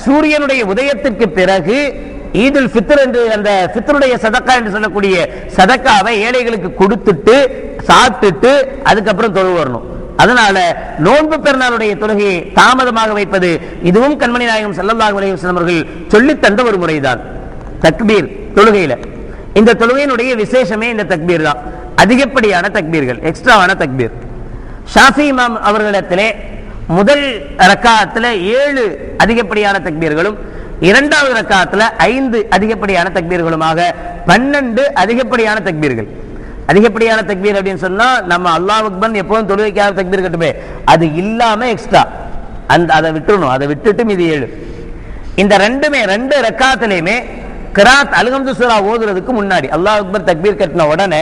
S1: சூரியனுடைய உதயத்திற்கு பிறகு ஈதுல் ஃபித்ர் என்று அந்த ஃபித்ருடைய சதக்கா என்று சொல்லக்கூடிய சதக்காவை ஏழைகளுக்கு கொடுத்துட்டு சாப்பிட்டுட்டு அதுக்கப்புறம் தொழு வரணும். அதனால நோன்பு பெருநாளுடைய தொழுகையை தாமதமாக வைப்பது இதுவும் கண்மணி நாயகம் ஸல்லல்லாஹு அலைஹி வஸல்லம் அவர்கள் சொல்லித் தந்த ஒரு முறைதான். தக்பீர் தொழுகையில, இந்த தொழுகையினுடைய விசேஷமே இந்த தக்பீர் தான். அதிகப்படியான தக்பீர்கள், எக்ஸ்ட்ராவான தக்பீர். ஷாஃபி இமாம் அவர்களிடத்திலே முதல் ரக்காத்துல 7 அதிகப்படியான தக்பீர்களும், 2வது ரக்காத்துல 5 அதிகப்படியான தக்பீர்களுமாக 12 அதிகப்படியான தக்பீர்கள். அதிகப்படியான தக்பீர் அப்படின்னு சொன்னா நம்ம அல்லாஹ் அக்பர் எப்போதும் தொழுகைக்காக தக்பீர் கட்டுமே, அது இல்லாம எக்ஸ்ட்ரா அதை விட்டுறணும். அதை விட்டுட்டு மீதி 7. இந்த 2 ரக்காத்திலையுமே கிராத் அல்ஹம்து சூரா ஓதுறதுக்கு முன்னாடி அல்லாஹ் அக்பர் தக்பீர் கட்டின உடனே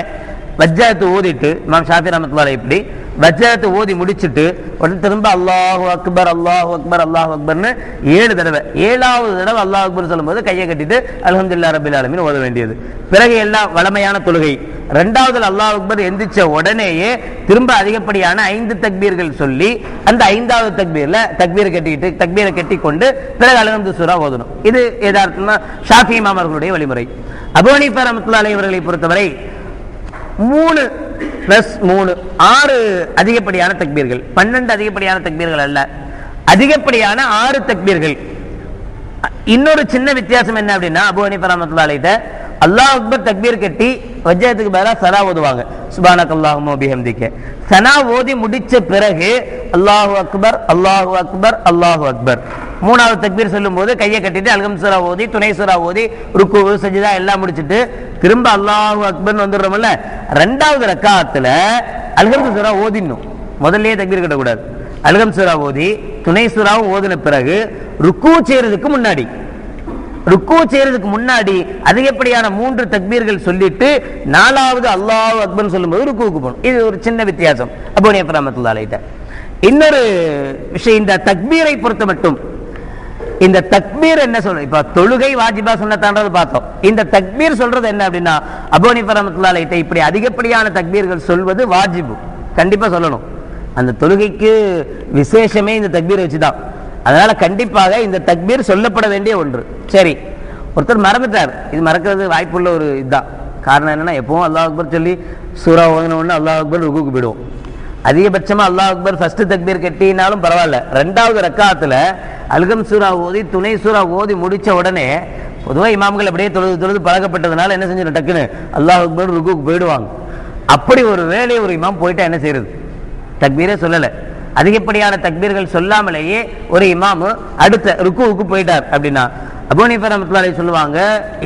S1: வஜ்ஜாத்து ஓதிட்டு, இமாம் ஷாஃபி ரஹ்மத்துல்லாஹி இப்படி வஜ்ஜாத்து ஓதி முடிச்சுட்டு உடனே திரும்ப அல்லாஹு அக்பர் அல்லாஹு அக்பர் அல்லாஹு அக்பர்னு 7 தடவை, 7வது தடவை அல்லாஹ் அக்பர் சொல்லும்போது கையை கட்டிட்டு அல்ஹம்துலில்லாஹி ரப்பில் ஆலமீன் ஓத வேண்டியது. பிறகு எல்லாம் வளமையான தொழுகை. 2வது அல்லாஹ் அக்பர் எந்திரிச்ச உடனேயே திரும்ப அதிகப்படியான 5 தக்பீர்கள் சொல்லி அந்த 5வது தக்பீரை கட்டிக்கொண்டு பிறகு அல்ஹம்து சூரா ஓதணும். இது யதார்த்தமா ஷாஃபி இமாம் அவர்களுடைய வழிமுறை. அபூ ஹனீஃபா ரஹ்மத்துல்லாஹி அலைஹி அவர்களை பொறுத்தவரை 3 பிளஸ் 3 6 அதிகப்படியான தக்பீர்கள். 12 அதிகப்படியான தக்பீர்கள் அல்ல, அதிகப்படியான 6 தக்பீர்கள். இன்னொரு சின்ன வித்தியாசம் என்ன அப்படின்னா, அபூ ஹனீஃபா ரஹ்மத்துல்லாஹி அலைஹி அல்லாஹ் அக்பர் தக்பீர் கட்டி வஜ்ஜத்துக்கு பதிலாக சனா ஓதுவாங்க, சுப்ஹானக்கல்லாஹும்ம வ பிஹம்திக. சனா ஓதி முடிச்ச பிறகு அல்லாஹு அக்பர் அல்லாஹு அக்பர் அல்லாஹு அக்பர். மூணாவது தக்பீர் சொல்லும் போது கையை கட்டிட்டு அல்ஹம் சூரா ஓதி, துணை சூரா ஓதி, ருக்கு சஜ்தா எல்லாம் முடிச்சுட்டு திரும்ப அல்லாஹு அக்பர்னு வந்துடுறோம்ல. ரெண்டாவது ரக்காத்துல அல்ஹம் சூரா ஓதிடணும், முதல்லயே தக்பீர் கட்டக்கூடாது. அல்ஹம் சூரா ஓதி துணை சூராவும் ஓதின பிறகு ருக்கு செய்யறதுக்கு முன்னாடி அதிகப்படியான 3 தக்பீர்கள் சொல்லிட்டு 4வது அல்லாஹு அக்பர் சொல்லும்போது ருக்குவுக்கு போகணும். இது ஒரு சின்ன வித்தியாசம் அபூ ஹனீஃபா ரஹ்மத்துல்லாஹி அலைஹி. இன்னொரு விஷயம், இந்த தக்பீரை பொறுத்த மட்டும், இந்த தக்பீர் என்ன சொல்ற, இப்ப தொழுகை வாஜிபா சுன்னத்தான்றது பார்த்தோம். இந்த தக்பீர் சொல்றது என்ன அப்படின்னா, அபூ ஹனீஃபா ரஹ்மத்துல்லாஹி அலைஹி இப்படி அதிகப்படியான தக்பீர்கள் சொல்வது வாஜிபு, கண்டிப்பா சொல்லணும். அந்த தொழுகைக்கு விசேஷமே இந்த தக்பீரை வச்சுதான். அதனால கண்டிப்பாக இந்த தக்பீர் சொல்லப்பட வேண்டிய ஒன்று. சரி, ஒருத்தர் மறந்துட்டார், இது மறக்கிறது வாய்ப்புள்ள ஒரு இதுதான். காரணம் என்னன்னா, எப்பவும் அல்லாஹ் அக்பர் சொல்லி சூரா ஓதின உடனே அல்லாஹ் அக்பர் ருக்குக்கு போயிடுவோம். அதிகபட்சமா அல்லாஹ் அக்பர் ஃபர்ஸ்ட் தக்பீர் கட்டினாலும் பரவாயில்ல, ரெண்டாவது ரக்காத்துல அல்ஹம் சூரா ஓதி துணை சூரா ஓதி முடிச்ச உடனே பொதுவாக இமாம்கள் அப்படியே தொழுது பழக்கப்பட்டதுனால என்ன செஞ்சிடும், டக்குன்னு அல்லாஹ் அக்பர் ருக்குக்கு போயிடுவாங்க. அப்படி ஒரு வேலையை ஒரு இமாம் போயிட்டா என்ன செய்யறது, தக்பீரே சொல்லலை, அதிகப்படியான தக்பீர்கள் சொல்லாமலேயே ஒரு இமாமு அடுத்த ருக்குவுக்கு போயிட்டார் அப்படின்னா, அபூ ஹனீஃபா ரஹ்மத்துல்லாஹி அலைஹி சொல்லுவாங்க,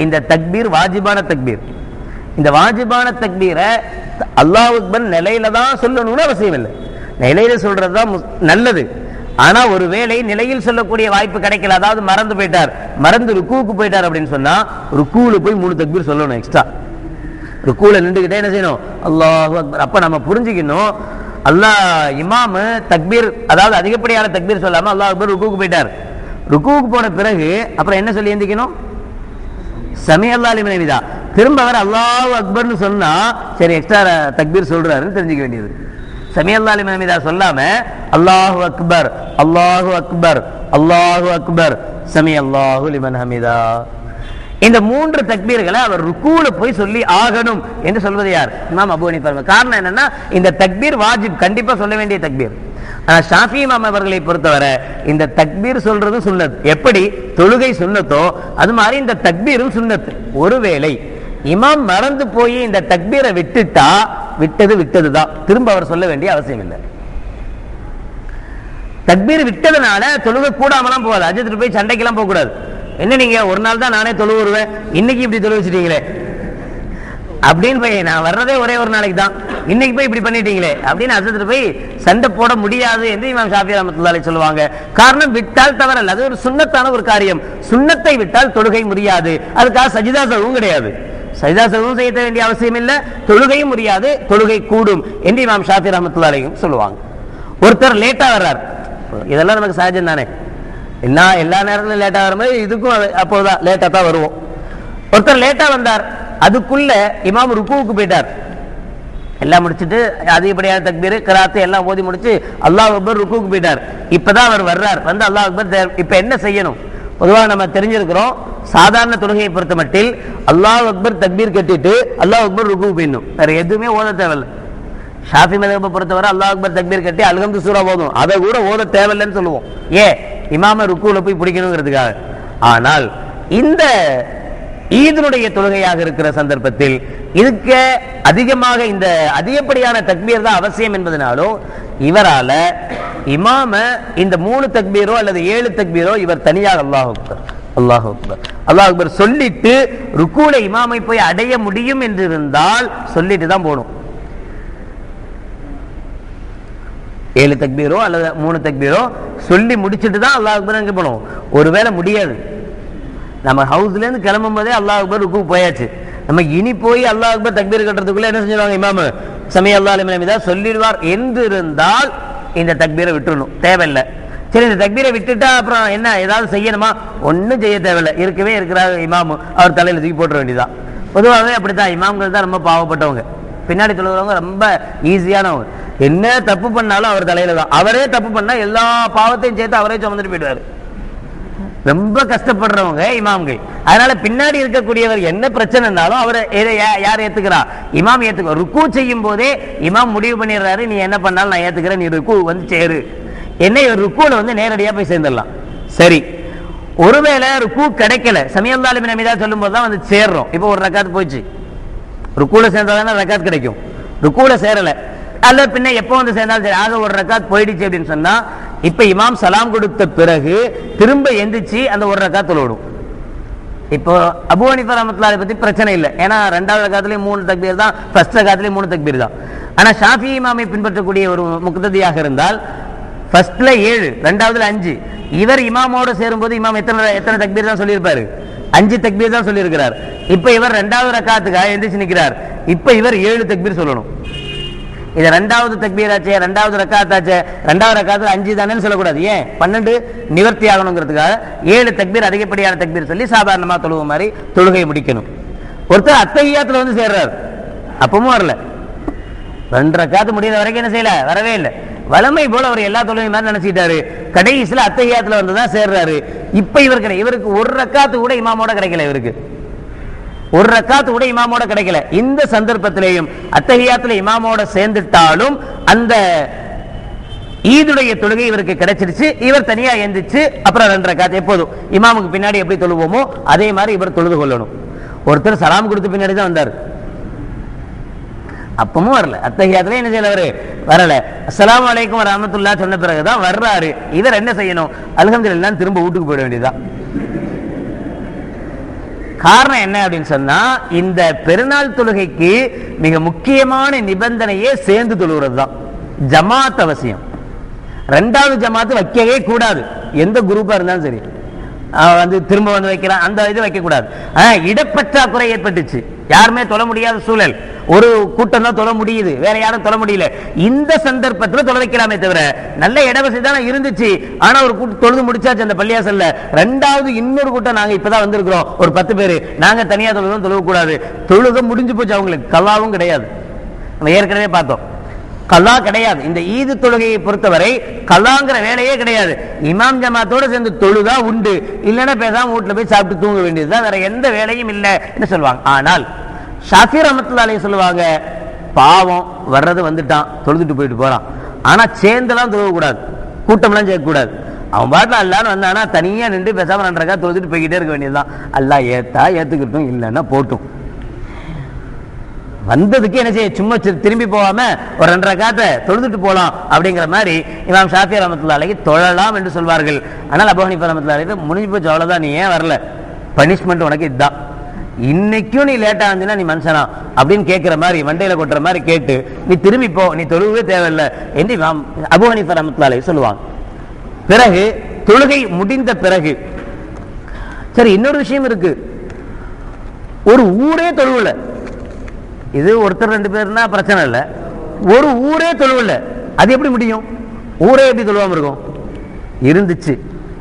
S1: இந்த தக்பீர் வாஜிபான தக்பீர். இந்த வாஜிபான தக்பீரை அல்லாஹ் அக்பர் நிலையில தான் சொல்லணும்னு அவசியம் இல்லை, நிலையில சொல்றதுதான் நல்லது. ஆனா ஒருவேளை நிலையில் சொல்லக்கூடிய வாய்ப்பு கிடைக்கல, அதாவது மறந்து போயிட்டார், மறந்து ருக்குவுக்கு போயிட்டார் அப்படின்னு சொன்னா ருக்குவுல போய் 3 தக்பீர் சொல்லணும் எக்ஸ்ட்ரா. ருக்குவுல நின்றுகிட்டே என்ன செய்யணும், அல்லாஹு அக்பர். அப்ப நம்ம புரிஞ்சுக்கணும், அல்லாஹ் இமாமு தக்பீர், அதாவது அதிகப்படியான தக்பீர் சொல்லாம அல்லாஹ் அக்பர் ருக்குவுக்கு போயிட்டார். ருக்குவுக்கு போன பிறகு அப்புறம் என்ன சொல்லி எந்திக்கணும், சமீ அல்லாஹ் லிமன் ஹமிதா. திரும்ப அவர் அல்லாஹு அக்பர்னு சொன்னா சரி எக்ஸ்ட்ரா தக்பீர் சொல்றாருன்னு தெரிஞ்சுக்க வேண்டியது. சமீ அல்லாஹ் லிமன் ஹமிதா சொல்லாம அல்லாஹு அக்பர் அல்லாஹு அக்பர் அல்லாஹு அக்பர் சமீ அல்லாஹு லிமன் ஹமிதா. இந்த 3 தக்பீர்களை அவர் ருக்குவுல போய் சொல்லி ஆகணும் என்று சொல்வது யார், இமாம் அபூ ஹனீஃபா. காரணம் என்னன்னா, இந்த தக்பீர் வாஜிப், கண்டிப்பா சொல்ல வேண்டிய தக்பீர். ஆனா ஷாஃபி இமாம் அவர்களை பொறுத்தவரை இந்த தக்பீர் சொல்றது சுன்னத். எப்படி தொழுகை சுன்னத்தோ அது மாதிரி இந்த தக்பீரும் சுன்னத். ஒருவேளை இமாம் மறந்து போய் இந்த தக்பீரை விட்டுட்டா விட்டதுதான், திரும்ப அவர் சொல்ல வேண்டிய அவசியம் இல்லை. தக்பீர் விட்டதுனால தொழுகை கூடாமலாம் போகாது, அஜத்துட்டு போய் சண்டைக்கெல்லாம் போக கூடாது. என்ன நீங்க ஒரு நாள் தான் நானே தொழு வருவேன், இன்னைக்கு இப்படி தொழு வச்சுட்டீங்களே அப்படின்னு போய், நான் வர்றதே ஒரே ஒரு நாளைக்கு தான், இன்னைக்கு போய் இப்படி பண்ணிட்டீங்களே அப்படின்னு அசத்துட்டு போய் சண்டை போட முடியாது என்று இமாம் ஷாஃபி ரஹ்மத்துல்லாஹி அலைஹி சொல்லுவாங்க. காரணம், விட்டால் தவறல்ல, அது ஒரு சுன்னத்தான ஒரு காரியம். சுன்னத்தை விட்டால் தொழுகை முடியாது, அதுக்காக சஜிதா சஹவும் கிடையாது, சஜிதா சஹவும் செய்ய வேண்டிய அவசியம் இல்லை, தொழுகையும் முடியாது, தொழுகை கூடும் என்று இமாம் ஷாஃபி ரஹ்மத்துல்லாஹி அலைஹி சொல்லுவாங்க. ஒருத்தர் லேட்டா வர்றார், இதெல்லாம் நமக்கு சகஜம் தானே, என்ன எல்லா நேரத்திலும் லேட்டா வர மாதிரி இதுக்கும் அப்போதான் லேட்டா தான் வருவோம். ஒருத்தர் லேட்டா வந்தார், அதுக்குள்ள இமாம் ருக்குவுக்கு போயிட்டார், எல்லாம் முடிச்சுட்டு அதிகப்படியான தக்பீர் கிராத்து எல்லாம் ஓதி முடிச்சு அல்லாஹ் அக்பர் ருக்குவுக்கு போயிட்டார். இப்பதான் அவர் வர்றார், வந்து அல்லாஹ் அக்பர். இப்ப என்ன செய்யணும், பொதுவாக நம்ம தெரிஞ்சிருக்கிறோம், சாதாரண தொழுகையை பொறுத்த மட்டில் அல்லாஹ் அக்பர் தக்பீர் கட்டிட்டு அல்லாஹ் அக்பர் ருக்குவுக்கு போயிடணும், வேற எதுவுமே ஓத தேவையில்லை. ஷாஃபி மذஹபை பொறுத்தவரை அல்லாஹ் அக்பர் தக்பீர் கட்டி அல்ஹம்து சூரா ஓதும், அதை கூட ஓத தேவையில்லைன்னு சொல்லுவோம். இமாம ருக்குவுல போய் பிடிக்கணுங்கிறதுக்காக. ஆனால் இந்த ஈதனுடைய தொழுகையாக இருக்கிற சந்தர்ப்பத்தில் இதுக்கு அதிகமாக இந்த அதிகப்படியான தக்பீர் தான் அவசியம் என்பதனாலும் இவரால இமாம இந்த 3 தக்பீரோ அல்லது 7 தக்பீரோ இவர் தனியாக அல்லாஹ் அக்பர் அல்லாஹ் அக்பர் அல்லாஹ் அக்பர் சொல்லிட்டு ருக்குவுல இமாமை போய் அடைய முடியும் என்று இருந்தால் சொல்லிட்டு தான் போகணும். 7 தக்பீரோ அல்லது 3 தக்பீரோ சொல்லி முடிச்சுட்டு தான் அல்லாஹ் அக்பர் அங்கே போகணும். ஒருவேளை முடியாது, நம்ம ஹவுஸ்ல இருந்து கிளம்பும் போதே அல்லாஹ் அக்பர் ருக்கு போயாச்சு, நம்ம இனி போய் அல்லாஹ் அக்பர் தக்பீர் கட்டுறதுக்குள்ள என்ன செஞ்சிருவாங்க, இமாமு சமீ அல்லாஹ் லிமன் ஹமிதா சொல்லிடுவார் என்று இருந்தால் இந்த தக்பீரை விட்டுறணும், தேவையில்லை. சரி, இந்த தக்பீரை விட்டுட்டா அப்புறம் என்ன ஏதாவது செய்யணுமா, ஒன்றும் செய்ய தேவையில்லை, இருக்கவே இருக்கிறார் இமாமு, அவர் தலையில தூக்கி போட்டுற வேண்டியதான். பொதுவாகவே அப்படித்தான், இமாம்கள் தான் ரொம்ப பாவப்பட்டவங்க, பின்னாடி தொழுகிறவங்க ரொம்ப ஈஸியானவங்க, என்ன தப்பு பண்ணாலும் அவர் தலையில தான், அவரே தப்பு பண்ணா எல்லா பாவத்தையும் சேர்த்து அவரே சுமந்துட்டு போயிடுவாரு. ரொம்ப கஷ்டப்படுறவங்க இமாம்கள். அதனால பின்னாடி இருக்கக்கூடியவர் என்ன பிரச்சனைனாலும் அவரை யார் ஏத்துக்கிறா? இமாம் ஏத்துக்க. ருக்கு செய்யும் போதே இமாம் முடிவு பண்ணிடுறாரு, நீ என்ன பண்ணாலும் நான் ஏத்துக்கிறேன், நீ ருக்கு வந்து சேரு. என்ன ருக்குல வந்து நேரடியா போய் சேர்ந்துடலாம். சரி, ஒருவேளை ருக்கு கிடைக்கல, சமியல்லாஹு லிமன் ஹமீதா சொல்லும் போது தான் வந்து சேர்றோம். இப்போ ஒரு ரக்காத் போயிடுச்சு, ருக்குல சேர்ந்தாதானே ரக்காத் கிடைக்கும். ருக்குல சேரல அல்ல, பின்ன எப்போ வந்து சேர்ந்தாலும் சரி, ஆக ஒரு ரக்காத் போயிடுச்சு அப்படின்னு சொன்னா, இப்ப இமாம் சலாம் கொடுத்த பிறகு திரும்ப எந்திரிச்சு அந்த ஒரு ரக்காத் தொழுவணும். இப்போ அபூ ஹனீஃபா ரஹ்மத்துல்லாஹி பத்தி பிரச்சனை இல்லை, ஏன்னா ரெண்டாவது ரக்காத்துலயும் 3 தக்பீர் தான், ஃபர்ஸ்ட் ரக்காத்துலயும் 3 தக்பீர் தான். ஆனா ஷாஃபி இமாமை பின்பற்றக்கூடிய ஒரு முக்ததியாக இருந்தால் ஃபர்ஸ்ட்ல 7, ரெண்டாவதுல 5. இவர் இமாமோட சேரும்போது இமாம் எத்தனை தக்பீர் தான் சொல்லியிருப்பாரு? 5 தக்பீர் தான் சொல்லியிருக்கிறார். இப்ப இவர் ரெண்டாவது ரக்காத்துக்காக எந்திரிச்சு நிற்கிறார். இப்ப இவர் 7 தக்பீர் சொல்லணும். இது ரெண்டாவது தக்பீர் ஆச்சே, ரெண்டாவது ரக்காத் ஆச்சே, ரெண்டாவது ரக்காத்துல 5 தானேன்னு சொல்லக்கூடாது. ஏன்? 12 நிவர்த்தி ஆகணுங்கிறதுக்காக 7 தக்பீர் அதிகப்படியான தக்பீர் சொல்லி சாதாரணமா தொழுவ மாதிரி தொழுகை முடிக்கணும். ஒருத்தர் அத்தஹியாத்துல வந்து சேர்றாரு, அப்பவும் வரல. 2 ரக்காத்து முடிகிற வரைக்கும் என்ன செய்யல, வரவே இல்லை. வளமை போல அவர் எல்லா தொழுகை மாதிரி நினைச்சிட்டாரு. கடைசியில அத்தஹியாத்துல வந்துதான் சேர்றாரு. இப்ப இவருக்கு ஒரு ரக்காத்து கூட இமாமோட கிடைக்கல. இவருக்கு ஒரு ரக்காத்து கூட இமாமோட கிடைக்கல. இந்த சந்தர்ப்பத்திலேயும் அத்தஹியாத்துல இமாமோட சேர்ந்துட்டாலும் அந்த ஈதுடைய தொழுகை இவருக்கு கிடைச்சிருச்சு. இவர் தனியா எந்திரிச்சு அப்புறம் 2 ரக்காத் எப்போதும் இமாமுக்கு பின்னாடி எப்படி தொழுவோமோ அதே மாதிரி இவர் தொழுது கொள்ளணும். ஒருத்தர் சலாம் கொடுத்து பின்னாடி தான் வந்தார், அப்பவும் வரல. அத்தஹியாத்துல என்ன செய்யல, அவரு வரல. அஸ்ஸலாமு அலைக்கும் வரஹ்மத்துல்லாஹ் சொன்ன பிறகுதான் வர்றாரு. இவர் என்ன செய்யணும்? அல்ஹம்துலில்லாஹ் திரும்ப வீட்டுக்கு போயிட வேண்டியதுதான். காரணம் என்ன அப்படின்னு சொன்னா, இந்த பெருநாள் தொழுகைக்கு மிக முக்கியமான நிபந்தனையே சேர்ந்து தொழுகிறது தான். ஜமாத் அவசியம். 2வது ஜமாத்து வைக்கவே கூடாது. எந்த குரூப்பா இருந்தாலும் சரி, வந்து திரும்ப வந்து வைக்கிறான் அந்த இது வைக்க கூடாது. இடப்பற்றாக்குறை ஏற்பட்டுச்சு, யாருமே தொழ முடியாத சூழல், ஒரு கூட்டம் தான் தொழ முடியுது, வேற யாரும் தொழ முடியல. இந்த சந்தர்ப்பத்தில் தொழ வைக்கலாமே தவிர, நல்ல இடவசதி தானே இருந்துச்சு. ஆனா ஒரு கூட்டம் தொழுது முடிச்சாச்சு அந்த பள்ளியாசல்ல. 2வது இன்னொரு கூட்டம் நாங்க இப்பதான் வந்திருக்கிறோம், ஒரு 10 பேர், நாங்க தனியா தொழுதும் தொழுவக்கூடாது. தொழுக முடிஞ்சு போச்சு, அவங்களுக்கு கல்லாவும் கிடையாது. நம்ம ஏற்கனவே பார்த்தோம், கல்லா கிடையாது. இந்த ஈது தொழுகையை பொறுத்தவரை கல்லாங்கிற வேலையே கிடையாது. இமாம் ஜமாத்தோட சேர்ந்து தொழுதா உண்டு, இல்லைன்னா பேசாம வீட்டுல போய் சாப்பிட்டு தூங்க வேண்டியதுதான், வேற எந்த வேலையும் இல்லை என்று சொல்லுவாங்க. ஆனால் ஷாஃபி ரஹ்மத்துல்லாஹி அலைஹி சொல்லுவாங்க, பாவம் வர்றது வந்துட்டான், தொழுதுட்டு போயிட்டு போறான், ஆனா சேர்ந்தெல்லாம் தொழக்கூடாது, கூட்டம்லாம் சேர்க்கக்கூடாது. அவன் பாட்டில் அல்லான்னு வந்தானா தனியா நின்று பேசாம 2 ரக்காத் தொழுதுட்டு போய்கிட்டே இருக்க வேண்டியதுதான். அல்லாஹ் ஏத்தா ஏத்துக்கிட்டும், இல்லைன்னா போட்டும். வந்ததுக்கு என்ன செய்ய, சும்மா திரும்பி போகாம ஒரு 2 ரக்காத்தை தொழுதுட்டு போலாம் அப்படிங்கிற மாதிரி இமாம் ஷாஃபி ரஹ்மத்துல்லாஹி அலைஹி தொழலாம் என்று சொல்வார்கள். ஆனால் அபூ ஹனீஃபா ரஹ்மத்துல்லாஹி அலைஹி முடிஞ்சு போச்சு, அவ்வளவுதான், நீ ஏன் வரல, பனிஷ்மெண்ட் உனக்கு இதுதான், இன்னைக்கும் நீ லேட்டா வந்துன்னா நீ மனுஷனா அப்படின்னு கேட்கிற மாதிரி, மண்டையில கொட்டுற மாதிரி கேட்டு நீ திரும்பி போ, நீ தொழுவே தேவையில்லை என்று இமாம் அபூ ஹனீஃபா ரஹ்மத்துல்லாஹி அலைஹி சொல்லுவாங்க. பிறகு தொழுகை முடிந்த பிறகு சரி, இன்னொரு விஷயம் இருக்கு, ஒரு ஊரே தொழுவல. இது ஒருத்தர் 2 பேர்னா பிரச்சனை இல்லை, ஒரு ஊரே தொழுவல, அது எப்படி முடியும்? ஊரே எப்படி தொழுவாம இருக்கும்? இருந்துச்சு.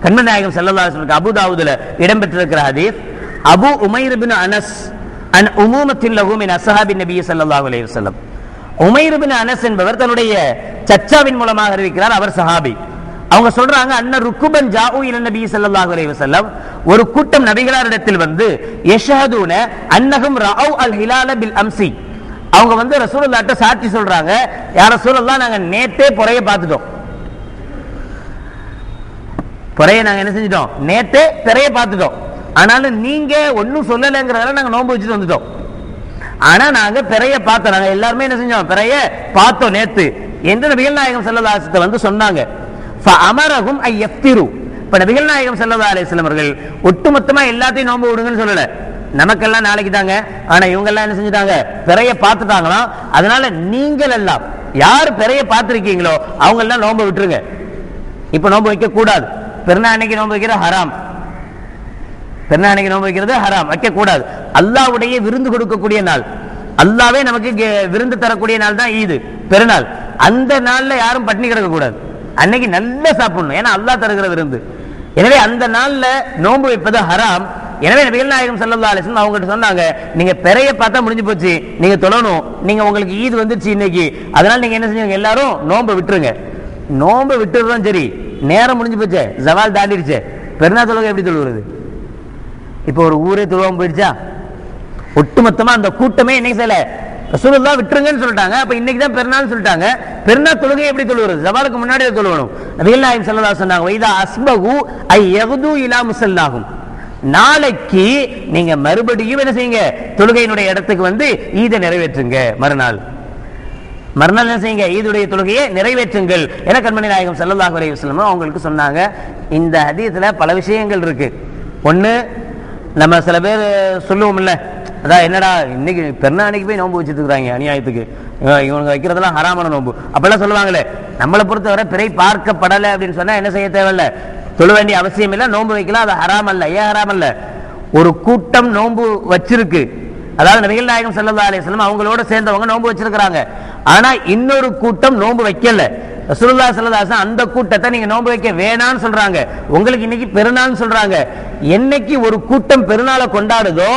S1: கண்மணி நாயகம் ஸல்லல்லாஹு அலைஹி வஸல்லம் அபூ தாவூதுல இடம்பெற்றிருக்கிற ஹதீஸ், அபூ உமைர் இப்னு அனஸ் அன் உமூமத்தின் லஹு மின் அஸ்ஹாபின் நபி ஸல்லல்லாஹு அலைஹி வஸல்லம். உமைர் இப்னு அனஸ் என்பவர் தன்னுடைய சச்சாவின் மூலமாக அறிவிக்கிறார், அவர் சஹாபி. அவங்க சொல்றாங்க, அன்ன ருக்குபன் ஜாஉ இல நபி ஸல்லல்லாஹு அலைஹி வஸல்லம், ஒரு கூட்டம் நபிகளாரிடத்தில் வந்து யஷ்ஹதுன அன்னஹும் ரஅவ் அல் ஹிலால பில் அம்சி, அவங்க வந்து ரசூலுல்லாஹ்ட்ட சாட்சி சொல்றாங்க, யா ரசூலல்லாஹ் நாங்க நேத்தே பொறைய பார்த்துட்டோம், பொறைய நாங்க என்ன செஞ்சிட்டோம், நேத்தே பிறைய பார்த்துட்டோம், ஆனாலும் நீங்க ஒன்னும் சொல்லலைங்கிறதால நாங்க நோன்பு வச்சுட்டு வந்துட்டோம், ஆனா நாங்க பிறைய பார்த்தோம், நாங்க எல்லாருமே என்ன செஞ்சோம், பிறைய பார்த்தோம் நேத்து என்று நபிகள் நாயகம் ஸல்லல்லாஹு அலைஹி வஸல்லம் வந்து சொன்னாங்க. ஃபஅமரஹும் ஐ யஃப்திரு, இப்ப நபிகள் நாயகம் ஸல்லல்லாஹு அலைஹி வஸல்லம் அவர்கள் ஒட்டுமொத்தமா எல்லாத்தையும் நோன்பு விடுங்கன்னு சொல்லல, நமக்கெல்லாம் நாளைக்கு தாங்க, ஆனா இவங்க எல்லாம் என்ன செஞ்சுட்டாங்க, பிறைய பார்த்துட்டாங்களாம், அதனால நீங்கள் எல்லாம் யார் பிறைய பார்த்திருக்கீங்களோ அவங்க எல்லாம் நோன்பு விட்டுருங்க, இப்ப நோன்பு வைக்க கூடாது, பெருநாள் அன்னைக்கு நோன்பு வைக்கிறது ஹராம், பெருநாள் அன்னைக்கு நோன்பு வைக்கிறது ஹராம், வைக்க கூடாது. அல்லாஹ்வுடைய விருந்து கொடுக்கக்கூடிய நாள், அல்லாஹ்வே நமக்கு விருந்து தரக்கூடிய நாள் தான் ஈது பெருநாள். அந்த நாள்ல யாரும் பட்டினி கிடக்க கூடாது, அன்னைக்கு நல்லா சாப்பிடணும், ஏன்னா அல்லாஹ் தருகிற விருந்து. எனவே அந்த நாள்ல நோன்பு வைப்பது ஹராம். எனவே நபிகள் நாயகம் ஸல்லல்லாஹு அலைஹி வஸல்லம் அவங்ககிட்ட சொன்னாங்க, நீங்க பிறைய பார்த்தா முடிஞ்சு போச்சு, நீங்க தொழணும், நீங்க உங்களுக்கு ஈது வந்துருச்சு இன்னைக்கு, அதனால நீங்க என்ன செஞ்சீங்க, எல்லாரும் நோன்பு விட்டுருங்க. நோன்பு விட்டுறதும் சரி, நேரம் முடிஞ்சு போச்சு, ஜவால் தாண்டிடுச்சு, பெருநாள் தொழுகை எப்படி தொழுகிறது? இப்போ ஒரு ஊரே தொழுவாம போயிடுச்சா? ஒட்டுமொத்தமா அந்த கூட்டமே இன்னைக்கு செய்யல, ரசூலுல்லாஹ் விட்டுருங்கன்னு சொல்லிட்டாங்க. அப்ப இன்னைக்கு தான் பெருநாள் சொல்லிட்டாங்க. பெருநாள் தொழுகை எப்படி தொழுகிறது? ஜவாலுக்கு முன்னாடியே தொழுவணும். நபிகள் நாயகம் ஸல்லல்லாஹு அலைஹி வஸல்லம் சொன்னாங்க, வைதா அஸ்பகு ஐ யகுது இலா முஸல்லாஹும், நாளைக்கு நீங்க மறுபடியும் என்ன செய்யுங்க, தொழுகையினுடைய இடத்துக்கு வந்து ஈதை நிறைவேற்றுங்க. மறுநாள் என்ன செய்யுங்க, ஈதுடைய தொழுகையை நிறைவேற்றுங்கள் என கண்மணி நாயகம் ஸல்லல்லாஹு அலைஹி வஸல்லம் அவங்களுக்கு சொன்னாங்க. இந்த ஹதீஸ்ல பல விஷயங்கள் இருக்கு. ஒண்ணு, நம்ம சில பேர் சொல்லுவோம்ல, அதான் என்னடா இன்னைக்கு பெருநாளைக்கு போய் நோன்பு வச்சுட்டு இருக்காங்க அநியாயத்துக்கு, இவங்க வைக்கிறதெல்லாம் ஹராமான நோன்பு அப்பெல்லாம் சொல்லுவாங்களே. நம்மளை பொறுத்தவரை பிறை பார்க்கப்படலை அப்படின்னு சொன்னா என்ன செய்ய தேவையில்ல, தொழ வேண்டிய அவசியம் இல்லை, நோன்பு வைக்கலாம், அது ஹராம் அல்ல. ஏன் ஹராம் அல்ல? ஒரு கூட்டம் நோன்பு வச்சிருக்கு, அதாவது நபிகள் நாயகம் ஸல்லல்லாஹு அலைஹி வஸல்லம் அவங்களோட சேர்ந்தவங்க நோன்பு வச்சிருக்காங்க. ஆனா இன்னொரு கூட்டம் நோன்பு வைக்கல. ரசூலுல்லாஹி ஸல்லல்லாஹு அலைஹி வஸல்லம் அந்த கூட்டத்தை நீங்க நோன்பு வைக்க வேணாம்னு சொல்றாங்க. உங்களுக்கு இன்னைக்கு பெருநாள்னு சொல்றாங்க. என்னைக்கு ஒரு கூட்டம் பெருநாளை கொண்டாடுதோ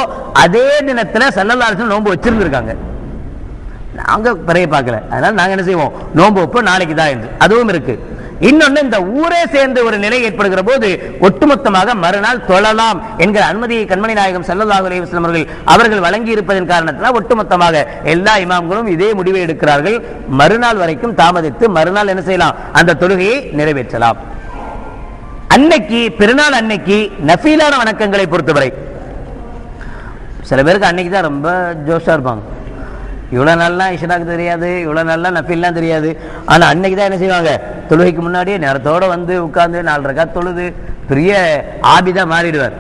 S1: அதே தினத்துல ஸல்லல்லாஹு அலைஹி வஸல்லம் நோன்பு வச்சிருந்திருக்காங்க. நாங்க பிறைய பார்க்கல, அதனால நாங்க என்ன செய்வோம், நோன்பு வைப்போம் நாளைக்கு தான் என்று. அதுவும் இருக்கு. இன்னொன்னு, இந்த ஊரே சேர்ந்து ஒரு நிலை ஏற்படுகிற போது ஒட்டுமொத்தமாக மறுநாள் தொழலாம் என்கிற அனுமதியை கண்மணி நாயகம் ஸல்லல்லாஹு அலைஹி வஸல்லம் அவர்கள் வழங்கி இருப்பதன் காரணத்தினால் ஒட்டுமொத்தமாக எல்லா இமாம்களும் இதே முடிவை எடுக்கிறார்கள். மறுநாள் வரைக்கும் தாமதித்து மறுநாள் என்ன செய்யலாம், அந்த தொழுகையை நிறைவேற்றலாம். அன்னைக்கு பெருநாள் அன்னைக்கு நஃபீலான வணக்கங்களை பொறுத்தவரை சில பேருக்கு அன்னைக்கு தான் ரொம்ப ஜோஷா இருப்பாங்க. இவ்வளோ நாள்லாம் இஷராக்கு தெரியாது, இவ்வளோ நாள்லாம் நஃபில்லாம் தெரியாது. ஆனால் அன்னைக்கு தான் என்ன செய்வாங்க, தொழுகைக்கு முன்னாடியே நேரத்தோடு வந்து உட்கார்ந்து 4 ரக்காத் தொழுது பெரிய ஆபிதா மாறிடுவார்.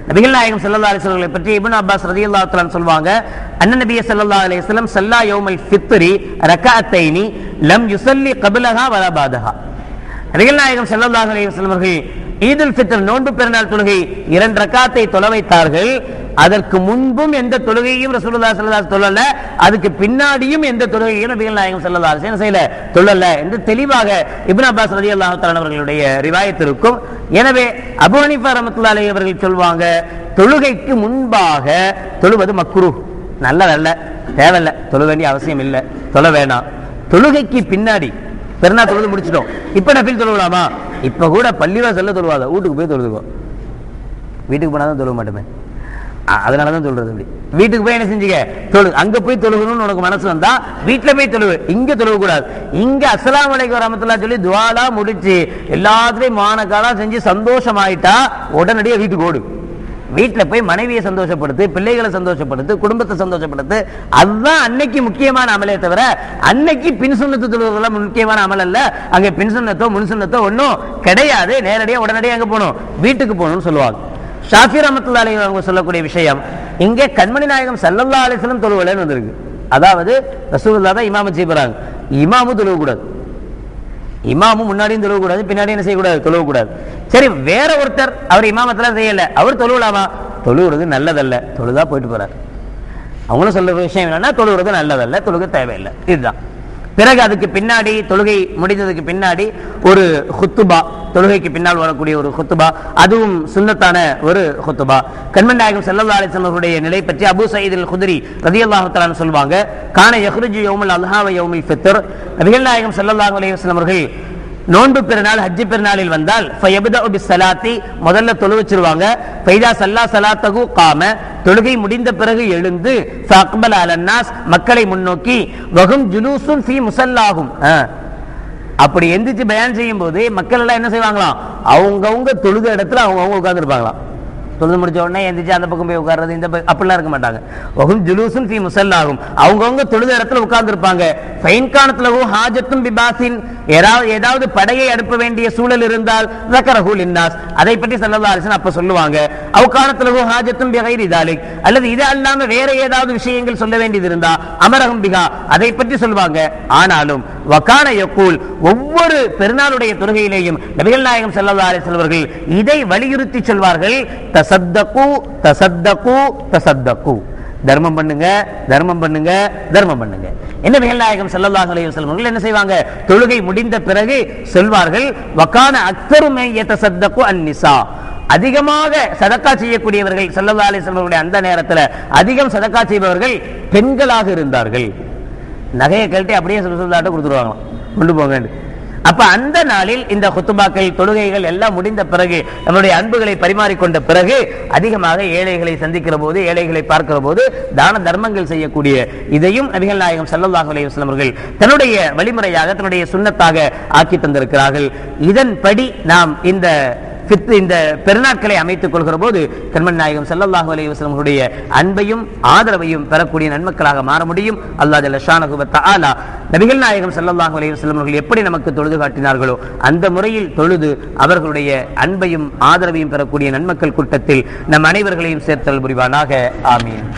S1: நபிகள் நாயகம் ஸல்லல்லாஹு அலைஹி வஸல்லம் பற்றி இப்னு அப்பாஸ் ரலியல்லாஹு தஆலா சொல்வாங்க, அன்ன நபிய ஸல்லல்லாஹு அலைஹி வஸல்லம் ஸல்லா யௌமல் ஃபித்ரி ரக்அத்தைனி லம் யுஸல்லி கப்லஹா வலா பாதஹா. நபிகள் நாயகம் ஸல்லல்லாஹு அலைஹி வஸல்லம் அவர்கள் ஈதுல் ஃபித்ர் நோன்பு பெருநாள் தொழுகை 2 ரக்காத்தை தொழ வைத்தார்கள். அதற்கு முன்பும் எந்த தொழுகையும் ரசூலுல்லாஹி ஸல்லல்லாஹு அலைஹி வஸல்லம் தொழல, அதுக்கு பின்னாடியும் எந்த தொழுகையும் நபிகள் நாயகம் ஸல்லல்லாஹு அலைஹி வஸல்லம் செய்யல, தொழல என்று தெளிவாக இப்னு அப்பாஸ் ரலியல்லாஹு தஆலா அவர்களுடைய ரிவாயத் இருக்கும். எனவே அபூ ஹனீஃபா ரஹ்மத்துல்லாஹி அலைஹி அவர்கள் சொல்வாங்க, தொழுகைக்கு முன்பாக தொழுவது மக்ரூஹ், நல்லதல்ல, தேவையில்லை, தொழ வேண்டிய அவசியம் இல்லை, தொழ வேணாம். தொழுகைக்கு பின்னாடி பெருநாள் தொழுது முடிச்சிட்டோம், இப்ப நஃபில் தொழுவலாமா? இப்ப கூட பள்ளிவாசல்ல தொழுவாத, வீட்டுக்கு போய் தொழுதுக்கோ. வீட்டுக்கு போனாதான் தொழுவ மாட்டோமே, அதனாலதான் சொல்றது. அப்படி வீட்டுக்கு போய் என்ன செஞ்சுக்க, தொழு. அங்க போய் தொழுகணும்னு உனக்கு மனசு வந்தா வீட்டுல போய் தொழுவு, இங்க தொழுவ கூடாது. இங்க அஸ்ஸலாமு அலைக்கும் வரஹ்மத்துல்லாஹி சொல்லி துஆலா முடிச்சு எல்லாத்துலயும் மானக்காலா செஞ்சு சந்தோஷமாயிட்டா உடனடியே வீட்டுக்கு ஓடு. வீட்டுல போய் மனைவியை சந்தோஷப்படுத்து, பிள்ளைகளை சந்தோஷப்படுத்து, குடும்பத்தை சந்தோஷப்படுத்து. அதுதான் அன்னைக்கு முக்கியமான அமலே தவிர அன்னைக்கு பின் சுன்னத்து தொழுவதெல்லாம் முக்கியமான அமல் அல்ல. அங்க பின் சுன்னத்தோ முன் சுன்னத்தோ ஒன்னும் கிடையாது. நேரடியா உடனடியாக அங்க போகணும், வீட்டுக்கு போகணும்னு சொல்லுவாங்க. ஷாஃபி ரஹ்மத்துல்லாஹி அலைஹி அவங்க சொல்லக்கூடிய விஷயம், இங்கே கண்மணி நாயகம் ஸல்லல்லாஹு அலைஹி வஸல்லம் தொழுவலன்னு வந்திருக்கு. அதாவது ரசூலுல்லாஹ் தான் இமாமத் செய்யறாங்க, இமாமும் தொழுவக்கூடாது, இமாமும் முன்னாடியும் தொழுவக்கூடாது, பின்னாடி என்ன செய்யக்கூடாது, தொழுவக்கூடாது. சரி, வேற ஒருத்தர் அவர் இமாமத்தெல்லாம் செய்யல, அவர் தொழுவலாமா? தொழுவுறது நல்லதல்ல, தொழுதா போயிட்டு போறார். அவங்களும் சொல்ற விஷயம் என்னன்னா, தொழுவுறது நல்லதல்ல, தொழுக தேவையில்லை, இதுதான். பிறகு அதுக்கு பின்னாடி தொழுகை முடிந்ததுக்கு பின்னாடி ஒரு ஹுத்துபா, தொழுகைக்கு பின்னால் வரக்கூடிய ஒரு ஹுத்துபா, அதுவும் சுன்னத்தான ஒரு ஹுத்துபா. கண்மணி நாயகம் ஸல்லல்லாஹு அலைஹி வஸல்லம் அவருடைய நிலை பற்றி அபூ சயீத் அல் குத்ரி ரலியல்லாஹு தஆலா சொல்வாங்க, கான யஹ்ருஜு யௌமுல் அல்ஹா வ யௌமுல் ஃபித்ர். நபிகள் நாயகம் ஸல்லல்லாஹு அலைஹி வஸல்லம் அவர்கள் நோன்பு பெருநாள் ஹஜ் பெருநாளில் வந்தால் ஃபயப்தஉ பிஸ்ஸலாத்தி, முதல்ல தொழு வச்சிருவாங்க. ஃபைதா ஸல்லா ஸலாத்தஹு காம, தொழுகை முடிந்த பிறகு எழுந்து ஃபஅக்பல அலன்னாஸ், மக்களை முன்னோக்கி வஹும் ஜுலூசுன் ஃபீ முஸல்லாஹும், அப்படி எந்திரிச்சு பயான் செய்யும் போது மக்கள் எல்லாம் என்ன செய்வாங்களாம், அவங்கவுங்க தொழுத இடத்துல அவங்கவுங்க உட்கார்ந்து இருப்பாங்களாம். தொழுது முடிச்ச உடனே எந்திரிச்சு அந்த பக்கம் போய் உட்கார்றது, இந்த அப்படிலாம் இருக்க மாட்டாங்க. வஹும் ஜுலூசுன் ஃபீ முஸல்லாஹும், அவங்கவுங்க தொழுத இடத்துல உட்கார்ந்து இருப்பாங்க. ஃபைன் கானத் லஹு ஹாஜத்தும் பிபாசின், ஏதாவது படையை அனுப்ப வேண்டிய சூழல் இருந்தால் ஸக்கரஹு லின்னாஸ், அதை பற்றி ஸல்லல்லாஹு அலைஹி வஸல்லம் அப்ப சொல்லுவாங்க. அவ் கானத் லஹு ஹாஜத்தும் பிகைரி தாலிக், அல்லது இது அல்லாம வேற ஏதாவது விஷயங்கள் சொல்ல வேண்டியது இருந்தா அமரஹும் பிஹா, அதை பற்றி சொல்வாங்க. ஆனாலும் வகான யகூல், ஒவ்வொரு பெருநாளுடைய தொழுகையிலேயும் நபிகள் நாயகம் ஸல்லல்லாஹு அலைஹி வஸல்லம் அவர்கள் இதை வலியுறுத்தி சொல்வார்கள், தஸத்தகு தஸத்தகு தஸத்தகு, தர்மம் பண்ணுங்க, தர்மம் பண்ணுங்க, தர்மம் பண்ணுங்க. என்ன நபிகள் நாயகம் ஸல்லல்லாஹு அலைஹி வஸல்லம் அவர்கள் என்ன செய்வாங்க, தொழுகை முடிந்த பிறகு சொல்வார்கள், வகான அக்ஸரு மை யதஸத்தகு அன்னிஸா, அதிகமாக சதக்கா செய்யக்கூடியவர்கள் ஸல்லல்லாஹு அலைஹி வஸல்லம் அவருடைய அந்த நேரத்தில் அதிகம் சதக்கா செய்பவர்கள் பெண்களாக இருந்தார்கள். நகையை கழட்டி அப்படியே ரசூலுல்லாஹ்ட்ட கொடுத்துருவாங்களாம், கொண்டு போங்க. அப்ப அந்த நாளில் இந்த குத்துபாக்கள் தொழுகைகள் எல்லாம் முடிந்த பிறகு நம்முடைய அன்புகளை பரிமாறிக்கொண்ட பிறகு அதிகமாக ஏழைகளை சந்திக்கிற போது, ஏழைகளை பார்க்கிற போது தான தர்மங்கள் செய்யக்கூடிய இதையும் நபிகள் நாயகம் ஸல்லல்லாஹு அலைஹி வஸல்லம் அவர்கள் தன்னுடைய வழிமுறையாக, தன்னுடைய சுன்னத்தாக ஆக்கி தந்திருக்கிறார்கள். இதன்படி நாம் இந்த பெருநாட்களை அமைத்துக் கொள்கிற போது கண்மணி நாயகம் ஸல்லல்லாஹு அலைஹி வஸல்லம் அவர்களுடைய அன்பையும் ஆதரவையும் பெறக்கூடிய நன்மக்களாக மாற முடியும். அல்லாஹ் ஜல்ல ஷானஹு வ தஆலா நபிகள் நாயகம் ஸல்லல்லாஹு அலைஹி வஸல்லம் அவர்கள் எப்படி நமக்கு தொழுது காட்டினார்களோ அந்த முறையில் தொழுது அவர்களுடைய அன்பையும் ஆதரவையும் பெறக்கூடிய நன்மக்கள் கூட்டத்தில் நம் அனைவர்களையும் சேர்த்தல் புரிவானாக. ஆமீன்.